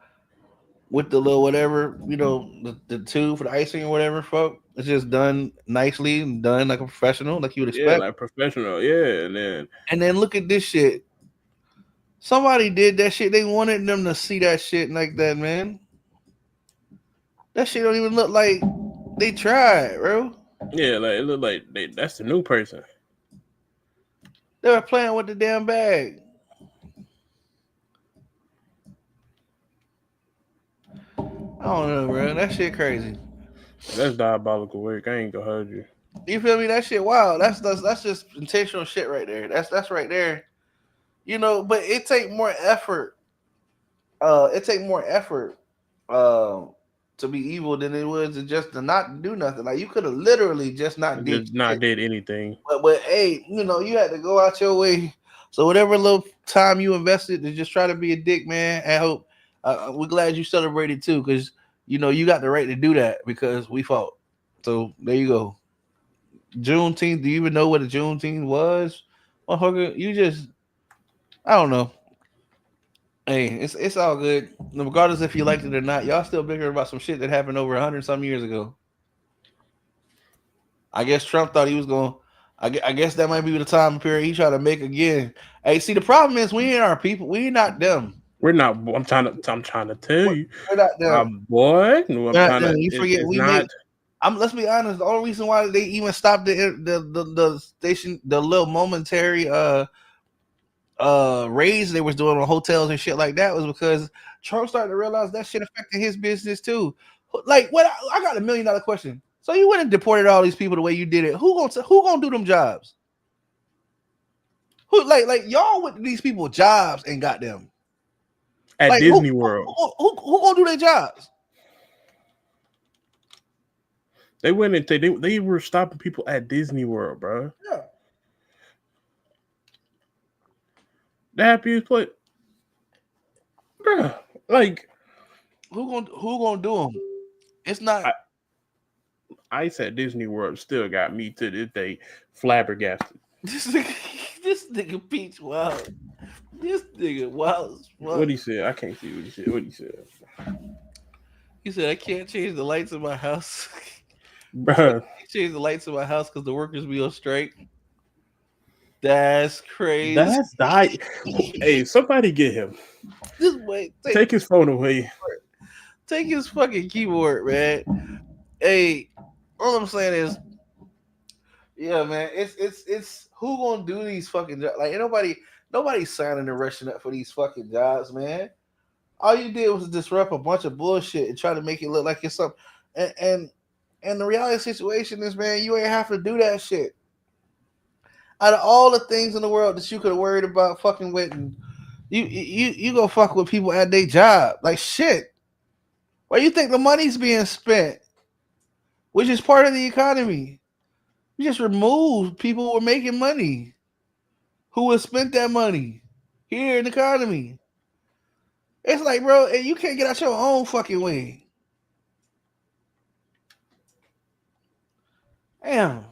with the little whatever, the tube for the icing or whatever, fuck. It's just done nicely and done like a professional, like you would Yeah, expect. like professional. Yeah, And then look at this shit. Somebody did that shit. They wanted them to see that shit like that, man. That shit don't even look like they tried, bro. yeah, like it looked like that's the new person. They were playing with the damn bag. I don't know, bro. That shit crazy. That's diabolical work. I ain't gonna hold you. You feel me? That shit wild. That's just intentional shit right there. That's right there. But it take more effort. To be evil than it was to not do nothing. Like you could have literally just not did Anything. But hey, you had to go out your way. So whatever little time you invested to just try to be a dick, man. I hope we're glad you celebrated too, because you got the right to do that because we fought. So there you go. Juneteenth. Do you even know what a Juneteenth was? Motherfucker, I don't know. Hey, it's all good. Regardless if you liked it or not, y'all still bickering about some shit that happened over 100 some years ago. I guess Trump thought he was going. I guess that might be the time period he tried to make again. Hey, see, the problem is we ain't our people. We ain't not them. We're not. I'm trying to tell you. We're not them. Boy, no, I'm trying to. You forget it's we not. Let's be honest. The only reason why they even stopped the station, the little momentary raids they was doing on hotels and shit like that was because Trump started to realize that shit affected his business too. Like, what? I got $1 million question. So you went and deported all these people the way you did it. Who gonna do them jobs? Who like y'all with these people jobs and got them at like, Disney World? Who gonna do their jobs? They went and they were stopping people at Disney World, bro. Yeah. The happiest place, bro. Like, who gonna do them? It's not. Ice at Disney World still got me to this day flabbergasted. This nigga Peach wild. This nigga wild. What he said? I can't see what he said. What he said? He said, I can't change the lights in my house. Bro. Change the lights in my house because the workers be on strike. That's crazy. That's die. Hey, somebody get him. This way, take his phone away. Take his fucking keyboard, man. Hey, all I'm saying is, yeah, man, it's who gonna do these fucking jobs? Like, ain't nobody's signing and rushing up for these fucking jobs, man. All you did was disrupt a bunch of bullshit and try to make it look like it's something. And the reality situation is, man, you ain't have to do that shit. Out of all the things in the world that you could have worried about fucking with, and you go fuck with people at their job. Like, shit. Where you think the money's being spent? Which is part of the economy. You just removed people who were making money, who would spent that money here in the economy. It's like, bro, you can't get out your own fucking way. Damn.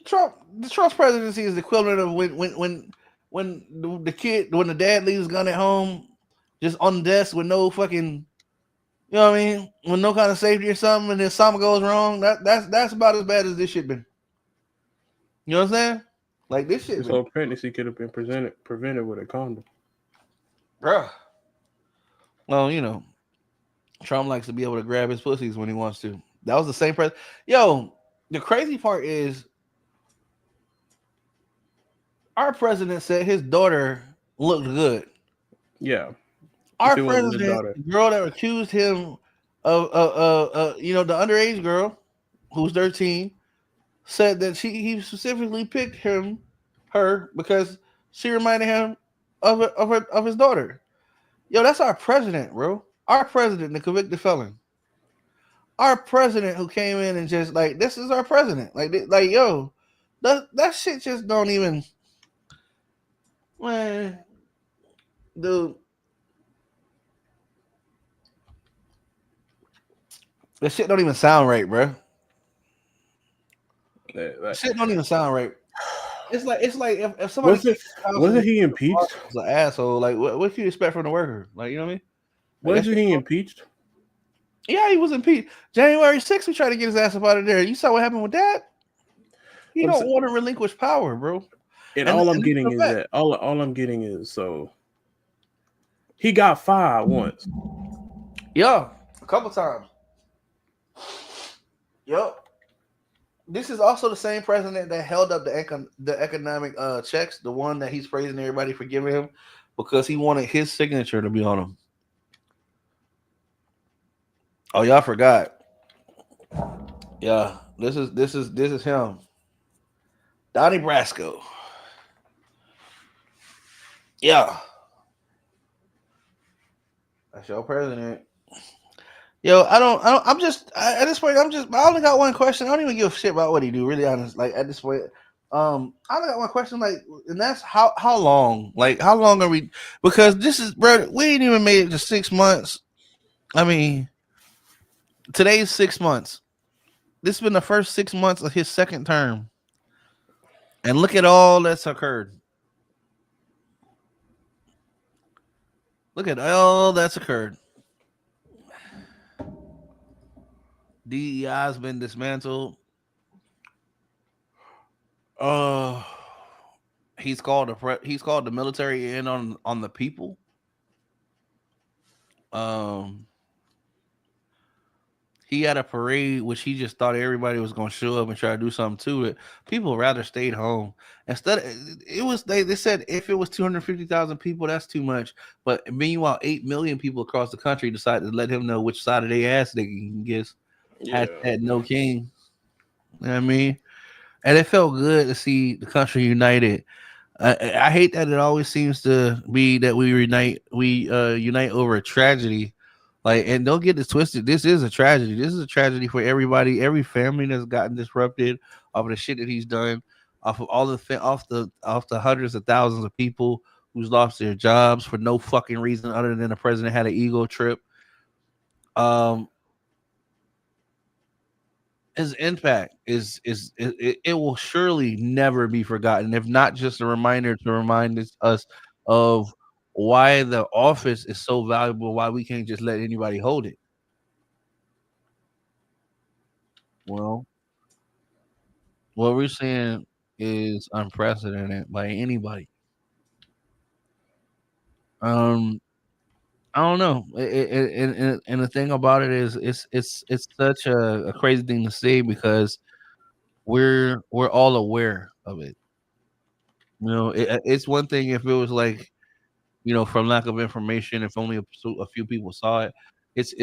Trump's presidency is the equivalent of when the dad leaves his gun at home, just on the desk with no fucking, you know what I mean, with no kind of safety or something, and then something goes wrong. That's about as bad as this shit been. You know what I'm saying? Like, this shit. This whole pregnancy could have been prevented with a condom, bruh. Well, Trump likes to be able to grab his pussies when he wants to. That was the same president. Yo, the crazy part is, our president said his daughter looked good. Yeah. Our president, the girl that accused him of the underage girl who's 13, said that he specifically picked her because she reminded him of his daughter. Yo, that's our president, bro. Our president, the convicted felon. Our president who came in and just like, this is our president. Like yo, That shit just don't even, man, dude. That shit don't even sound right, bro. Shit don't even sound right. It's like if somebody wasn't he impeached? was an asshole, like what can you expect from the worker? Like, you know what I mean? Like, Wasn't he impeached? Yeah, he was impeached. January 6th, we tried to get his ass up out of there. You saw what happened with that? He don't want to relinquish power, bro. And all I'm getting is that all I'm getting is so he got fired once. Yeah, a couple times. Yep. This is also the same president that held up the economic checks, the one that he's praising everybody for giving him because he wanted his signature to be on them. Oh, y'all forgot. Yeah, this is him. Donnie Brasco. Yeah. That's your president. Yo, I'm just at this point. I only got one question. I don't even give a shit about what he do. Really honest. Like at this point, I only got one question. Like, and that's how long? Like, how long are we? Because this is, bro. We ain't even made it to 6 months. I mean, today's 6 months. This has been the first 6 months of his second term, and look at all that's occurred. Look at all that's occurred. DEI has been dismantled. He's called the military in on the people. He had a parade which he just thought everybody was gonna show up and try to do something to it. People rather stayed home. Instead, it was they said if it was 250,000 people, that's too much. But meanwhile, 8 million people across the country decided to let him know which side of their ass they can guess. Had no king. You know what I mean? And it felt good to see the country united. I hate that it always seems to be that we unite over a tragedy. Like, and don't get this twisted. This is a tragedy. This is a tragedy for everybody, every family that's gotten disrupted off of the shit that he's done, off of off the hundreds of thousands of people who's lost their jobs for no fucking reason other than the president had an ego trip. His impact it will surely never be forgotten, if not just a reminder to remind us of why the office is so valuable, why we can't just let anybody hold it. Well, what we're seeing is unprecedented by anybody. I don't know. And the thing about it is, it's such a crazy thing to say because we're all aware of it. You know, it's one thing if it was like, you know, from lack of information, if only a few people saw it.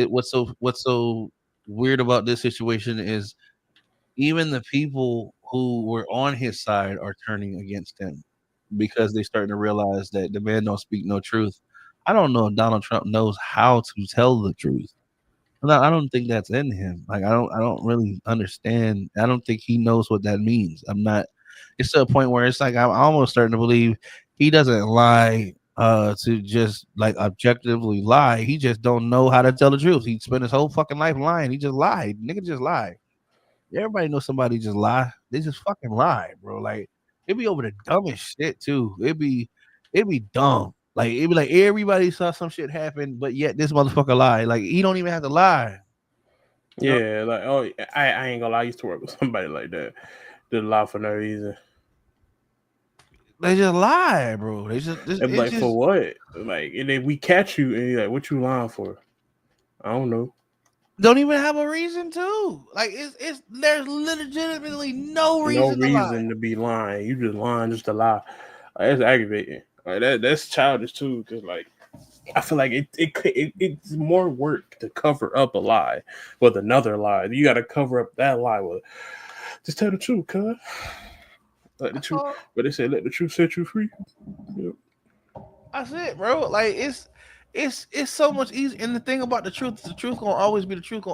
What's so weird about this situation is even the people who were on his side are turning against him because they're starting to realize that the man don't speak no truth. I don't know if Donald Trump knows how to tell the truth. I don't think that's in him. Like I don't really understand. I don't think he knows what that means. I'm not. It's to a point where it's like I'm almost starting to believe he doesn't lie to just like objectively lie. He just don't know how to tell the truth. He spent his whole fucking life lying. He just lied. Nigga just lied. Everybody knows somebody just lie. They just fucking lie, bro. Like it be over the dumbest shit too. It be dumb. Like it be like everybody saw some shit happen, but yet this motherfucker lie. Like he don't even have to lie. Yeah, like I ain't gonna lie. I used to work with somebody like that. Did lie for no reason. They just lie, bro. They just like just, for what? Like, and then we catch you and you're like, what you lying for? I don't know. Don't even have a reason to. Like it's there's legitimately no reason to be lying. You just lying just to lie. Like, that's aggravating. Like that's childish too. Because like I feel like it's more work to cover up a lie with another lie. You got to cover up that lie with just tell the truth, cuz. Let the truth, but they say let the truth set you free. Yep. That's it, bro. Like It's so much easier. And the thing about the truth gonna always be the truth,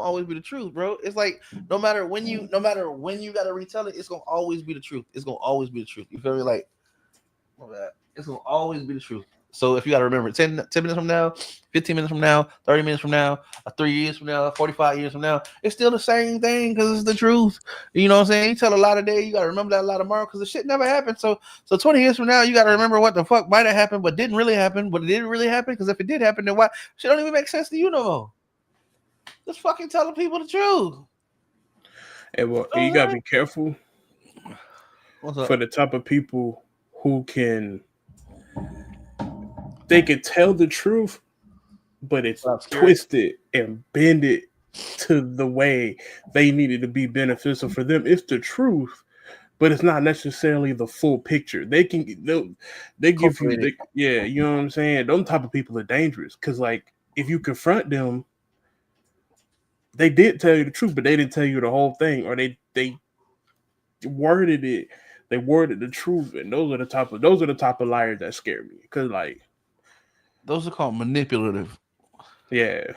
bro. It's like no matter when you gotta retell it, it's gonna always be the truth. It's gonna always be the truth. You feel me? Like, it's gonna always be the truth. So if you gotta remember 10 minutes from now, 15 minutes from now, 30 minutes from now, 3 years from now, 45 years from now, it's still the same thing because it's the truth. You know what I'm saying? You tell a lot today, you gotta remember that a lot tomorrow because the shit never happened. So 20 years from now, you gotta remember what the fuck might have happened, but didn't really happen, but it didn't really happen. Because if it did happen, then why shit don't even make sense to you no more. Just fucking telling people the truth. And well, you gotta be careful for the type of people who they can tell the truth, but it's twisted and bended to the way they need it to be beneficial for them. It's the truth, but it's not necessarily the full picture. They give you, you know what I'm saying? Those type of people are dangerous because, like, if you confront them, they did tell you the truth, but they didn't tell you the whole thing, or they worded it. They worded the truth, and those are the type of liars that scare me because, like, those are called manipulative. Yeah.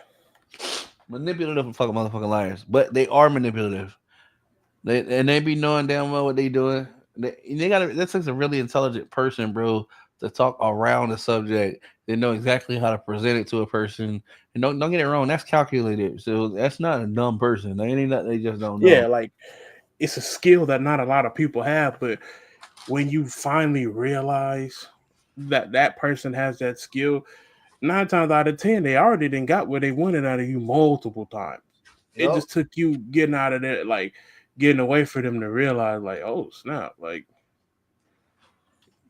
Manipulative fucking motherfucking liars. But they are manipulative. They be knowing damn well what they doing. That takes a really intelligent person, bro, to talk around the subject. They know exactly how to present it to a person. And don't get it wrong, that's calculated. So that's not a dumb person. They just don't know. Yeah, like, it's a skill that not a lot of people have, but when you finally realize that person has that skill, 9 times out of 10, they already done got what they wanted out of you multiple times. It just took you getting out of there, like getting away for them to realize, like, oh snap, like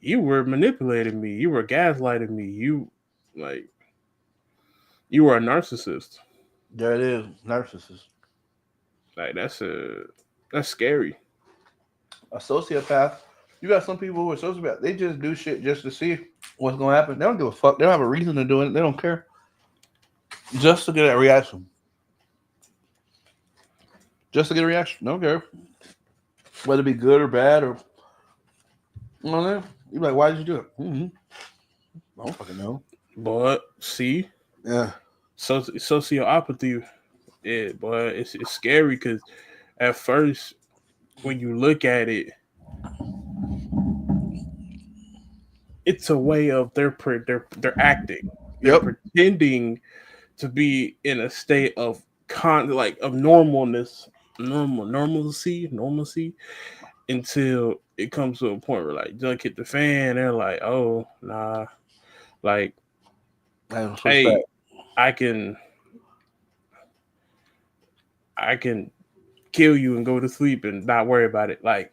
you were manipulating me, you were gaslighting me, you were a narcissist. There it is, narcissist. Like that's scary. A sociopath. You got some people who are sociopaths. They just do shit just to see what's gonna happen. They don't give a fuck. They don't have a reason to do it. They don't care. Just to get a reaction. Just to get a reaction. They don't care. Whether it be good or bad or you're like, why did you do it? I don't fucking know. But see, yeah, sociopathy. Yeah, but it's scary because at first, when you look at it, it's a way of they're acting. They're pretending to be in a state of normalcy, until it comes to a point where like junk hit the fan. They're like, oh nah, like, hey, I can kill you and go to sleep and not worry about it. Like,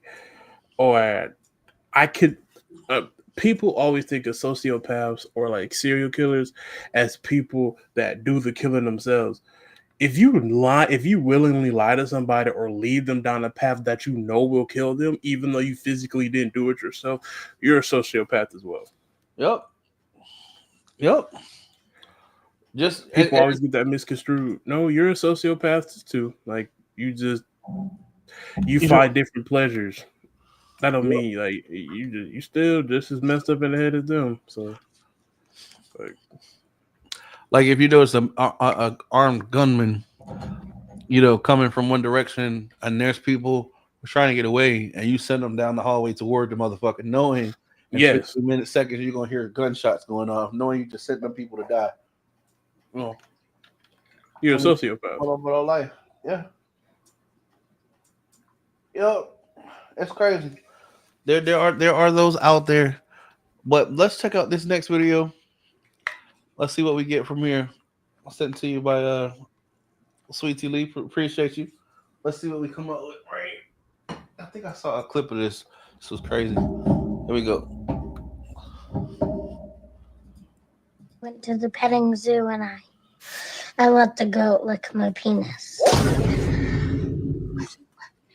or I could. People always think of sociopaths or like serial killers as people that do the killing themselves. If you willingly lie to somebody or lead them down a path that you know will kill them, even though you physically didn't do it yourself, you're a sociopath as well. Yep. Just people always get that misconstrued. No, you're a sociopath too. Like you find different pleasures. That don't mean like you still just as messed up in the head as them. So, like if you notice a armed gunman, coming from one direction, and there's people trying to get away, and you send them down the hallway toward the motherfucker, knowing in 15 seconds you're gonna hear gunshots going off, knowing you just sent them people to die. You're a sociopath. All life, yeah. It's crazy. There are those out there, but let's check out this next video. Let's see what we get from here. Sent to you by Sweetie Lee. Appreciate you. Let's see what we come up with. Right. I think I saw a clip of this. This was crazy. Here we go. Went to the petting zoo and I let the goat lick my penis.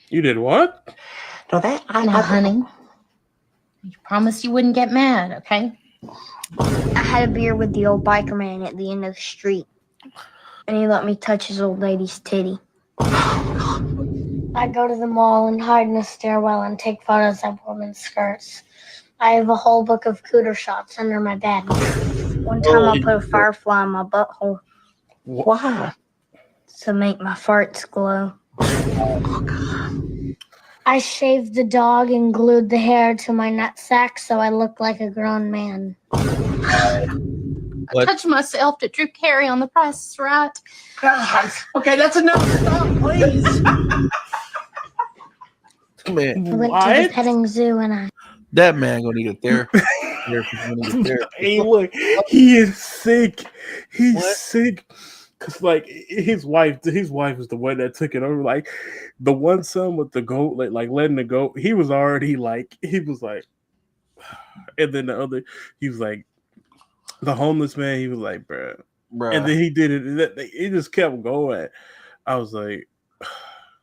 You did what? No, honey. You promised you wouldn't get mad, okay? I had a beer with the old biker man at the end of the street, and he let me touch his old lady's titty. I go to the mall and hide in the stairwell and take photos of women's skirts. I have a whole book of cooter shots under my bed. One time I put a firefly in my butthole. Why? To make my farts glow. I shaved the dog and glued the hair to my nutsack so I looked like a grown man. I touched myself to Drew Carey on The Price is Right. God. Okay, that's enough. Stop, please. Man, I went to the petting zoo and I. that man gonna need a therapy. Hey, look, he is sick. He's What? sick. Cause like his wife is the one that took it over. Like the one son with the goat, like letting the goat, he was like, and then the other, he was like, the homeless man, he was like, bruh. And then he did it. It just kept going. I was like,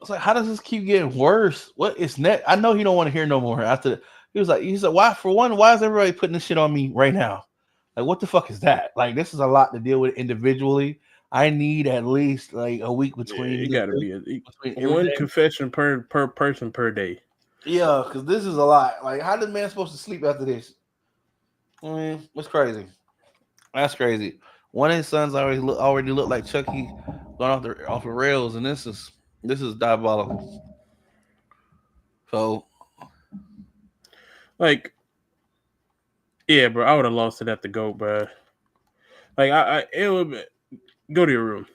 It's like, how does this keep getting worse? What is next? I know he don't want to hear no more. After he said, why? For one, why is everybody putting this shit on me right now? Like, what the fuck is that? Like, this is a lot to deal with individually. I need at least like a week between. it got to be one confession per person per day. Yeah, because this is a lot. Like, how does man supposed to sleep after this? I mean, it's crazy. That's crazy. One of his sons already look like Chucky going off the rails, and this is diabolical. So, like, yeah, bro, I would have lost it at the goat, bro. Like, it would go to your room.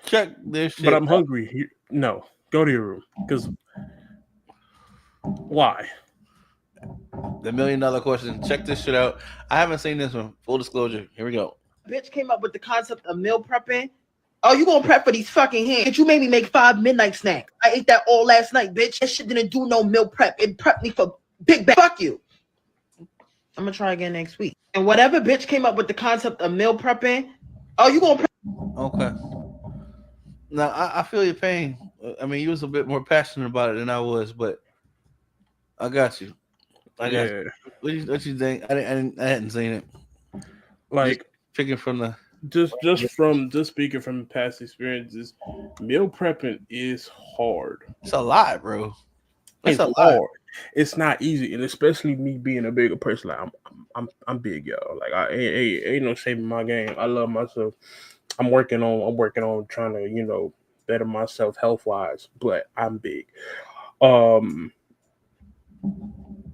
Check this shit. But I'm hungry. No, go to your room. Because why? The $1 million question. Check this shit out. I haven't seen this one. Full disclosure. Here we go. Bitch came up with the concept of meal prepping. Oh, you gonna prep for these fucking hands? You made me make 5 midnight snacks. I ate that all last night, bitch. That shit didn't do no meal prep. It prepped me for big bag. Fuck you. I'm gonna try again next week. And whatever bitch came up with the concept of meal prepping. Oh, you gonna prep? Okay. Now I feel your pain. I mean, you was a bit more passionate about it than I was, but I got you. I got you. What you think? I hadn't seen it. Like just picking from the just speaking from past experiences, meal prepping is hard. It's a lot, bro. It's hard. It's not easy, and especially me being a bigger person. Like I'm big, y'all. Like I ain't no shame in my game. I love myself. I'm working on trying to better myself health wise, but I'm big.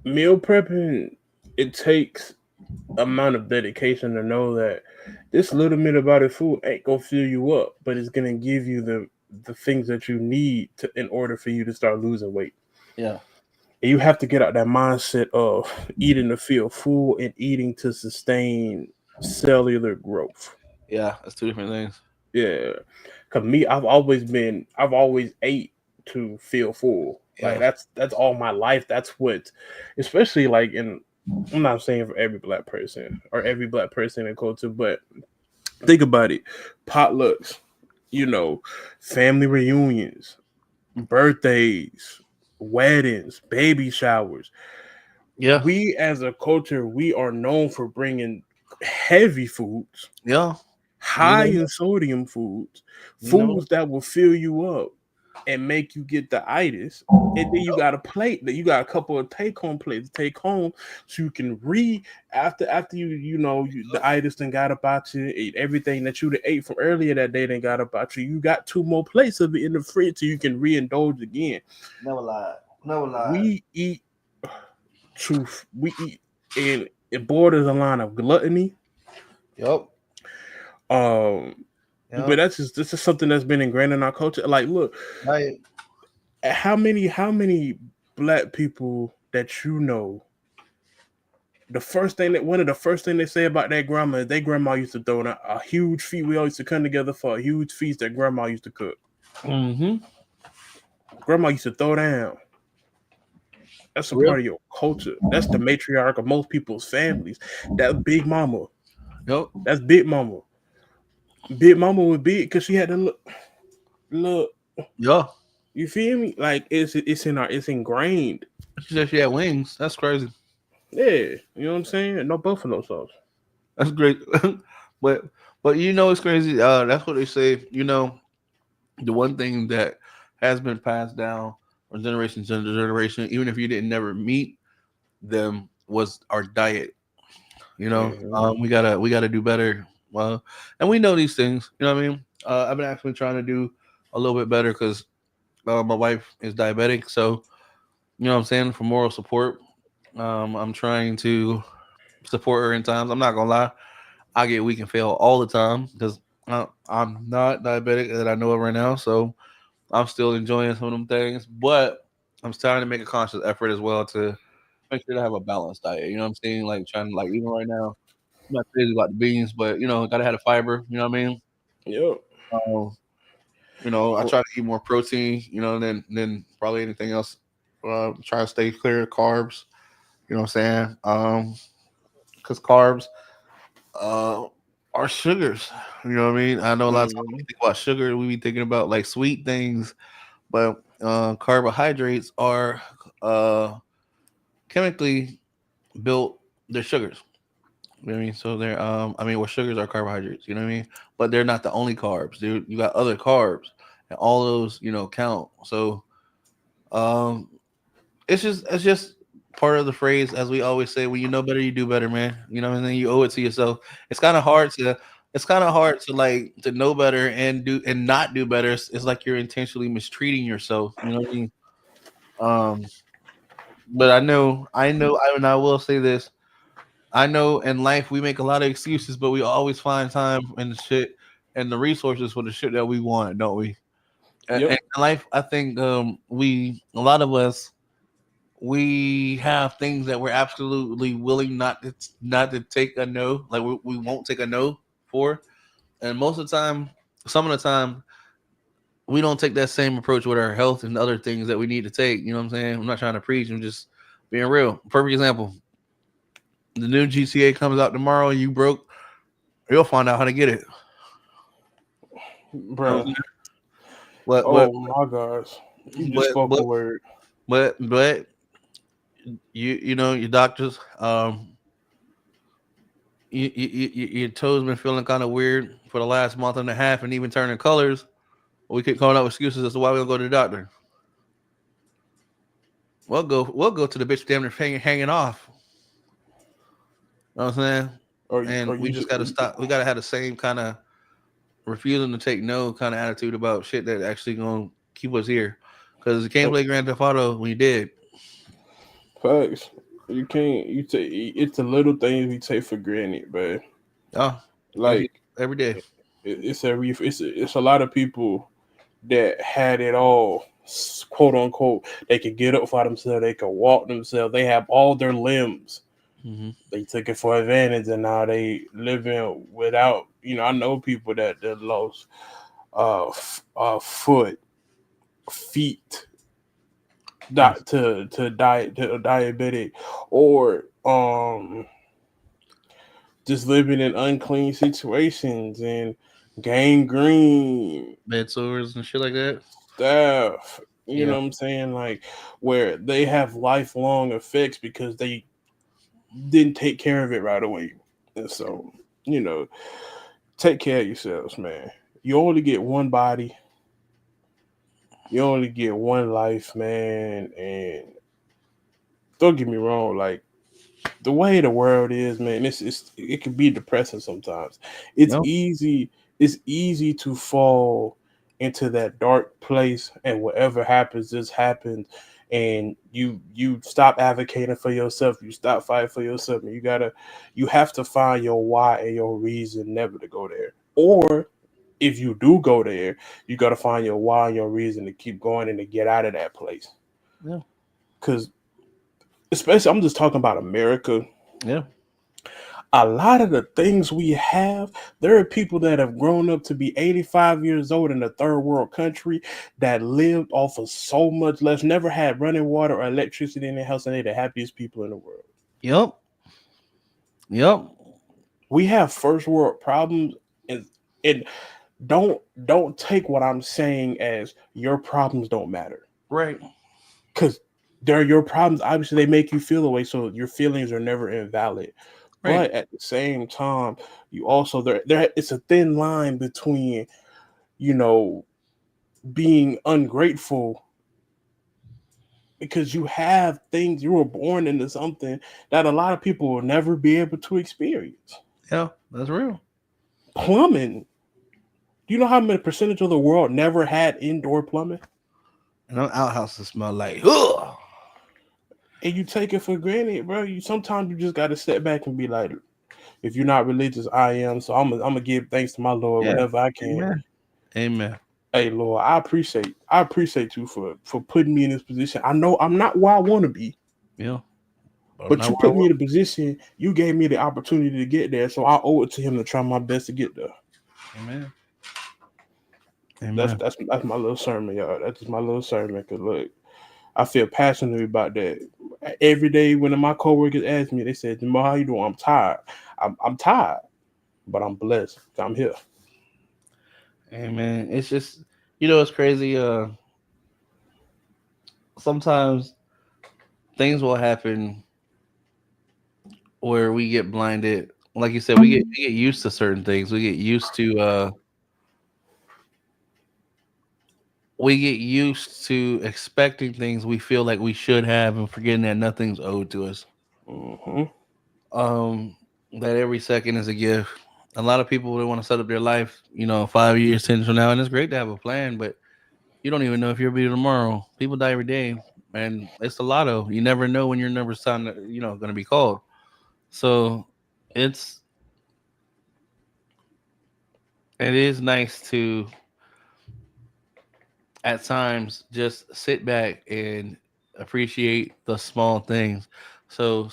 Meal prepping, it takes amount of dedication to know that this little bit about food ain't gonna fill you up, but it's gonna give you the things that you need in order for you to start losing weight. Yeah. And you have to get out that mindset of eating to feel full and eating to sustain cellular growth. Yeah, that's two different things. Yeah. Cause me, I've always ate to feel full. Like that's all my life. That's what, especially like I'm not saying for every black person or every black person in culture, but think about it. Potlucks, family reunions, birthdays, weddings, baby showers. Yeah. We as a culture, we are known for bringing heavy foods. Yeah. High in sodium foods that will fill you up and make you get the itis. And then you got a plate that you got a couple of take-home plates to take home so you can after the itis then got about you, ate everything that you ate from earlier that day then got about you. You got 2 more plates of it in the fridge so you can reindulge again. Never lied. We eat truth. We eat, and it borders a line of gluttony. Yep. But this is something that's been ingrained in our culture. Like, look, how many black people that one of the first things they say about their grandma is their grandma used to throw a huge feast. We all used to come together for a huge feast that grandma used to cook. Mm-hmm. Grandma used to throw down. That's a part of your culture. That's the matriarch of most people's families. That's Big Mama. Yep. That's Big Mama. Big Mama was big because she had to look. Yeah. You feel me? Like it's ingrained. She said she had wings. That's crazy. Yeah, you know what I'm saying? No buffalo sauce. That's great. but it's crazy. That's what they say. The one thing that has been passed down from generation to generation, even if you didn't never meet them, was our diet. You know, Mhm. we gotta do better. Well, and we know these things. You know what I mean? I've been actually trying to do a little bit better because my wife is diabetic. So you know what I'm saying, for moral support, I'm trying to support her in times. I'm not gonna lie, I get weak and fail all the time because I'm not diabetic that I know of right now. So I'm still enjoying some of them things, but I'm starting to make a conscious effort as well to make sure to have a balanced diet. You know what I'm saying? Like trying to, like, even right now, I'm not crazy about the beans, but you know, gotta have the fiber. You know what I mean? Yep. Um, you know, I try to eat more protein. You know, than probably anything else. Try to stay clear of carbs. You know what I'm saying? Because carbs uh are sugars. You know what I mean? I know a lot of times when we Mhm. think about sugar, we be thinking about like sweet things, but carbohydrates are uh chemically built. They're sugars. You know what I mean? So they're I mean, well, sugars are carbohydrates. You know what I mean? But they're not the only carbs. You got other carbs, and all those, you know, count. So um, it's just part of the phrase, as we always say: when you know better, you do better, man. You know, and then you owe it to yourself. It's kind of hard to like to know better and do and not do better. It's like you're intentionally mistreating yourself. You know what I mean? Um, but and I will say this. I know in life we make a lot of excuses, but we always find time and the shit and the resources for the shit that we want, don't we? And Yep. in life, I think a lot of us, we have things that we're absolutely willing not to take a no, like we won't take a no for, and most of the time, some of the time, we don't take that same approach with our health and other things that we need to take. You know what I'm saying? I'm not trying to preach. I'm just being real. Perfect example: the new GTA comes out tomorrow, and you broke, you'll find out how to get it. You know what I'm Bruh. saying? But Oh my gosh. You just but spoke a but word. but you know your doctors, your toes been feeling kind of weird for the last month and a half and even turning colors. We keep coming up with excuses as to why we don't go to the doctor. We'll go to the bitch damn near hanging off. You know what I'm saying? Or And we you just just gotta stop. We gotta have the same kind of refusing to take no kind of attitude about shit that actually gonna keep us here. Because you can't play Grand Theft Auto when you did. facts. You can't. You take. It's the little things we take for granted, but Oh, like every day. it's a lot of people that had it all, quote unquote. They could get up for themselves. They could walk themselves. They have all their limbs. Mm-hmm. They took it for advantage, and now they living without. I know people that lost foot, feet, to diabetic, or just living in unclean situations and gangrene Bed sores and shit like that. stuff. You Yeah. know what I'm saying? Like where they have lifelong effects because they didn't take care of it right away. And so, you know, take care of yourselves, man. You only get one body. You only get one life, man. And don't get me wrong, like the way the world is, man, it can be depressing sometimes. It's Yep. easy, it's easy to fall into that dark place, and whatever happens just happens, and you stop advocating for yourself, you stop fighting for yourself, and you have to find your why and your reason never to go there. Or if you do go there, you got to find your why and your reason to keep going and to get out of that place. Yeah. Because especially, I'm just talking about America. Yeah. A lot of the things we have, there are people that have grown up to be 85 years old in a third world country that lived off of so much less, never had running water or electricity in their house, and they're the happiest people in the world. Yep. Yep. We have first world problems, and don't take what I'm saying as your problems don't matter. Right. Because they're your problems. Obviously, they make you feel away, so your feelings are never invalid. Right. But at the same time, you also there it's a thin line between, you know, being ungrateful because you have things, you were born into something that a lot of people will never be able to experience. Yeah, that's real. Plumbing. Do you know how many percentage of the world never had indoor plumbing? And them outhouses smell like, ugh. And you take it for granted, bro. You sometimes you just gotta step back and be like, if you're not religious, I am. So I'm gonna give thanks to my Lord Yeah. whenever I can. Amen. Amen. Hey Lord, I appreciate you for putting me in this position. I know I'm not where I want to be. Yeah. But you put me in a position, you gave me the opportunity to get there. So I owe it to him to try my best to get there. Amen. Amen. That's my little sermon, y'all. That's just my little sermon. Cause look, I feel passionately about that. Every day when my coworkers ask me, they said, Jamal, how you doing? I'm tired. I'm tired, but I'm blessed. I'm here. Amen. It's just, it's crazy. Sometimes things will happen where we get blinded. Like you said, we get used to certain things. We get used to expecting things we feel like we should have and forgetting that nothing's owed to us. Mm-hmm. That every second is a gift. A lot of people would want to set up their life, 5 years, 10 from now, and it's great to have a plan, but you don't even know if you'll be tomorrow. People die every day, and it's a lotto. You never know when your number's time, going to be called. So it is nice to at times just sit back and appreciate the small things. So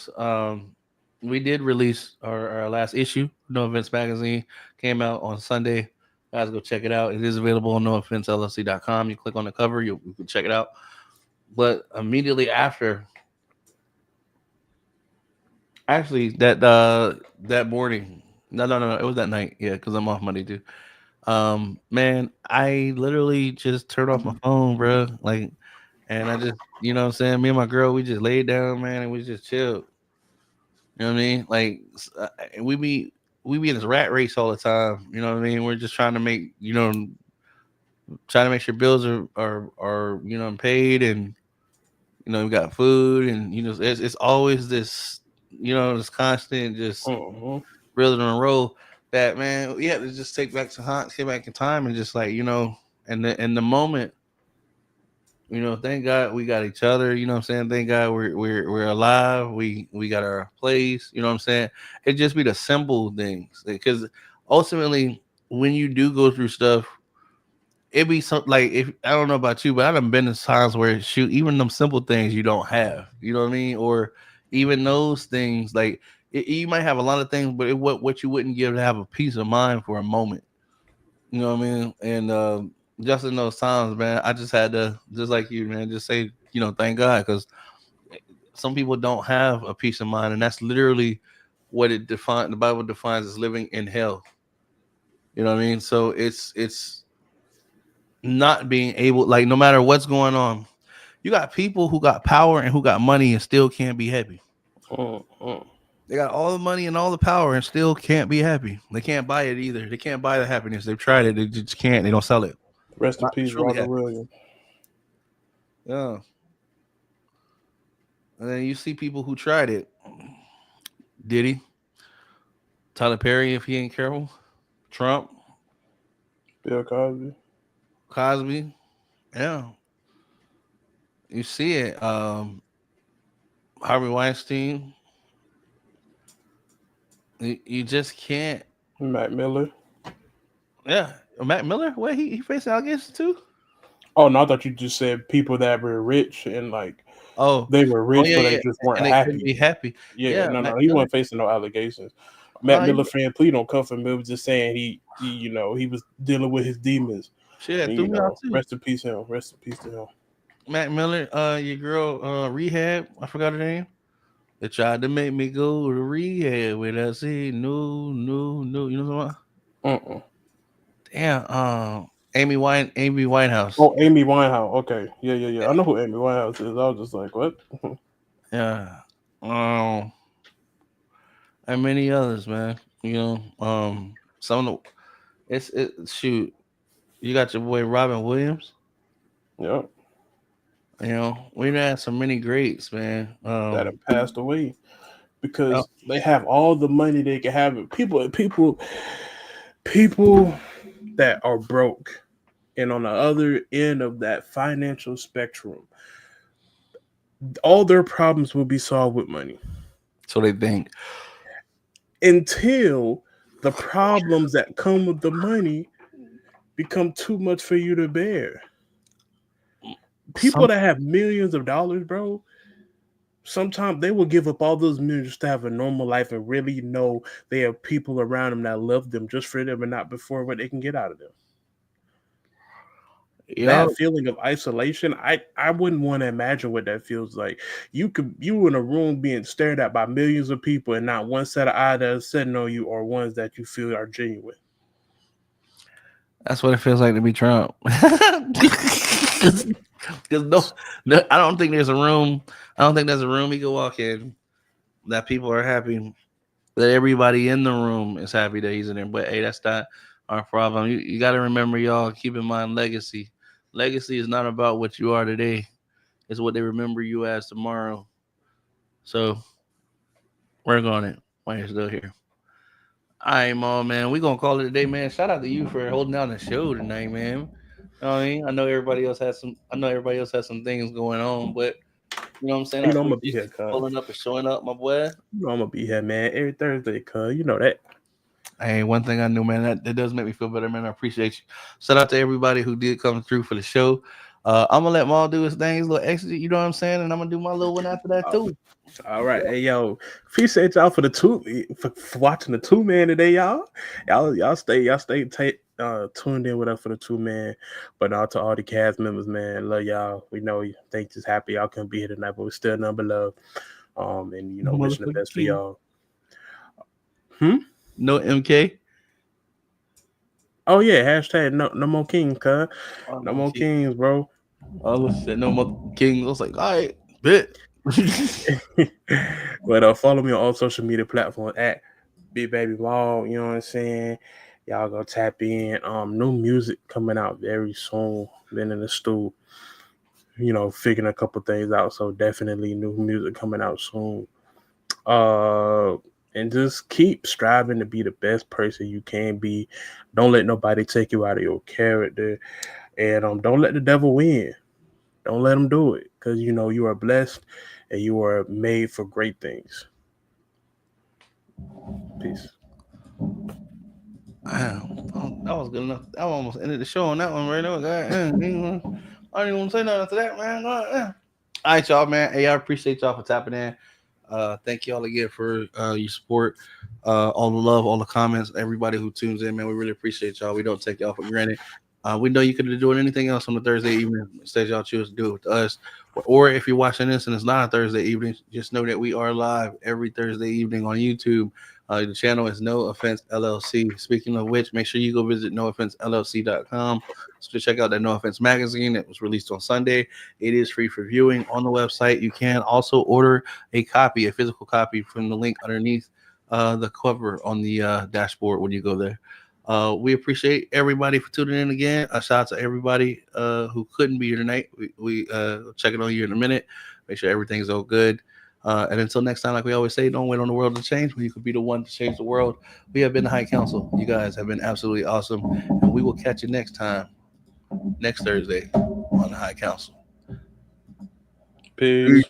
we did release our last issue. No Offense magazine came out on Sunday. Guys, go check it out. It is available on nooffensellc.com. You click on the cover, you can check it out. But immediately after, actually that morning, no, it was that night. Yeah, because I'm off Monday too. Man, I literally just turned off my phone, bro. Like, and I just, what I'm saying, me and my girl, we just laid down, man, and we just chilled. You know what I mean? Like, we be in this rat race all the time. You know what I mean? We're just trying to make, trying to make sure bills are paid, and we got food, and it's always this, this constant just reeling and roll. That, man, we have to just get back in time, and just like, in the moment, thank God we got each other. You know what I'm saying? Thank God we're alive. We got our place. You know what I'm saying? It just be the simple things, because ultimately, when you do go through stuff, it be something like, if I don't know about you, but I've been in times where shoot, even them simple things you don't have. You know what I mean? Or even those things, like you might have a lot of things, but what you wouldn't give to have a peace of mind for a moment. You know what I mean? And just in those times, man, I just had to, just like you, man, just say, thank God, because some people don't have a peace of mind, and that's literally what the Bible defines as living in hell. You know what I mean? So it's not being able, like, no matter what's going on, you got people who got power and who got money and still can't be happy. They got all the money and all the power and still can't be happy. They can't buy it either. They can't buy the happiness. They've tried it. They just can't. They don't sell it. Rest in peace, Robert Williams. Yeah. And then you see people who tried it. Diddy, Tyler Perry, if he ain't careful, Trump, Bill Cosby. Yeah. You see it. Harvey Weinstein. You just can't. Mac Miller. Yeah. Mac Miller? What, he facing allegations too? Oh, no, I thought you just said people that were rich and like, they were rich, but they just weren't happy. Be happy. Yeah, no, he wasn't facing no allegations. Mac Miller fan, please don't come for me. It was just saying he was dealing with his demons. Shit, And, rest in peace, him. Rest in peace to him. Mac Miller, your girl, Rehab, I forgot her name. They tried to make me go to rehab with us. No. You know what I'm talking about? Damn, Amy Winehouse. Oh, Amy Winehouse. Okay. Yeah. I know who Amy Winehouse is. I was just like, what? Yeah. And many others, man. Some of the shoot. You got your boy Robin Williams. Yeah. You know, we've had so many greats, man. That have passed away because Oh. they have all the money they can have. People that are broke and on the other end of that financial spectrum, all their problems will be solved with money. So they think. Until the problems that come with the money become too much for you to bear. People that have millions of dollars, bro, sometimes they will give up all those millions just to have a normal life and really know they have people around them that love them just for them and not before what they can get out of them. That feeling of isolation, I wouldn't want to imagine what that feels like. You in a room being stared at by millions of people and not one set of eyes that are sitting on you or ones that you feel are genuine. That's what it feels like to be Trump. Because no, I don't think there's a room. I don't think there's a room you can walk in that people are happy, that everybody in the room is happy that he's in there. But hey, that's not our problem. You got to remember, y'all, keep in mind legacy. Legacy is not about what you are today. It's what they remember you as tomorrow. So work on it while you're still here. All right, Mom, man. We're going to call it a day, man. Shout out to you for holding down the show tonight, man. You know what I mean? I know everybody else has some things going on, but you know what I'm saying? You know I'm gonna be here, cuz. Pulling up and showing up, my boy. You know I'm gonna be here, man, every Thursday, cuz. You know that. Hey, one thing I knew, man, that does make me feel better, man. I appreciate you. Shout out to everybody who did come through for the show. I'm gonna let Maul do his thing, his little exit, you know what I'm saying? And I'm gonna do my little one after that too. All right, hey yo, appreciate y'all for watching the 2-man today, y'all. Y'all stay tuned in with us for the 2-man. But now to all the cast members, man, love y'all. We know you think just happy y'all couldn't be here tonight, but we still number love. And you know, wishing the best for y'all. No MK. Oh yeah, hashtag no more kings, cuz. No more kings, bro. I said no more kings. I was like, all right, bet. But follow me on all social media platforms at Big Baby Maul. You know what I'm saying? Y'all go tap in. New music coming out very soon. Been in the stool, you know, figuring a couple things out. So definitely new music coming out soon. And just keep striving to be the best person you can be. Don't let nobody take you out of your character. And don't let the devil win. Don't let him do it. Because, you know, you are blessed and you are made for great things. Peace. Wow, that was good enough. I almost ended the show on that one right now. I don't even want to say nothing after that, man. All right, y'all, man. Hey, I appreciate y'all for tapping in. Thank y'all again for your support, all the love, all the comments, everybody who tunes in, man. We really appreciate y'all. We don't take y'all for granted. We know you could have doing anything else on the Thursday evening. Instead, y'all choose to do it with us. Or if you're watching this and it's not a Thursday evening, just know that we are live every Thursday evening on YouTube. The channel is No Offense LLC. Speaking of which, make sure you go visit nooffensellc.com to check out that No Offense magazine that was released on Sunday. It is free for viewing on the website. You can also order a physical copy from the link underneath the cover on the dashboard when you go there. We appreciate everybody for tuning in again. A shout out to everybody who couldn't be here tonight. We checking on you in a minute. Make sure everything's all good. And until next time, like we always say, don't wait on the world to change when you could be the one to change the world. We have been the High Council. You guys have been absolutely awesome. And we will catch you next time, next Thursday on the High Council. Peace.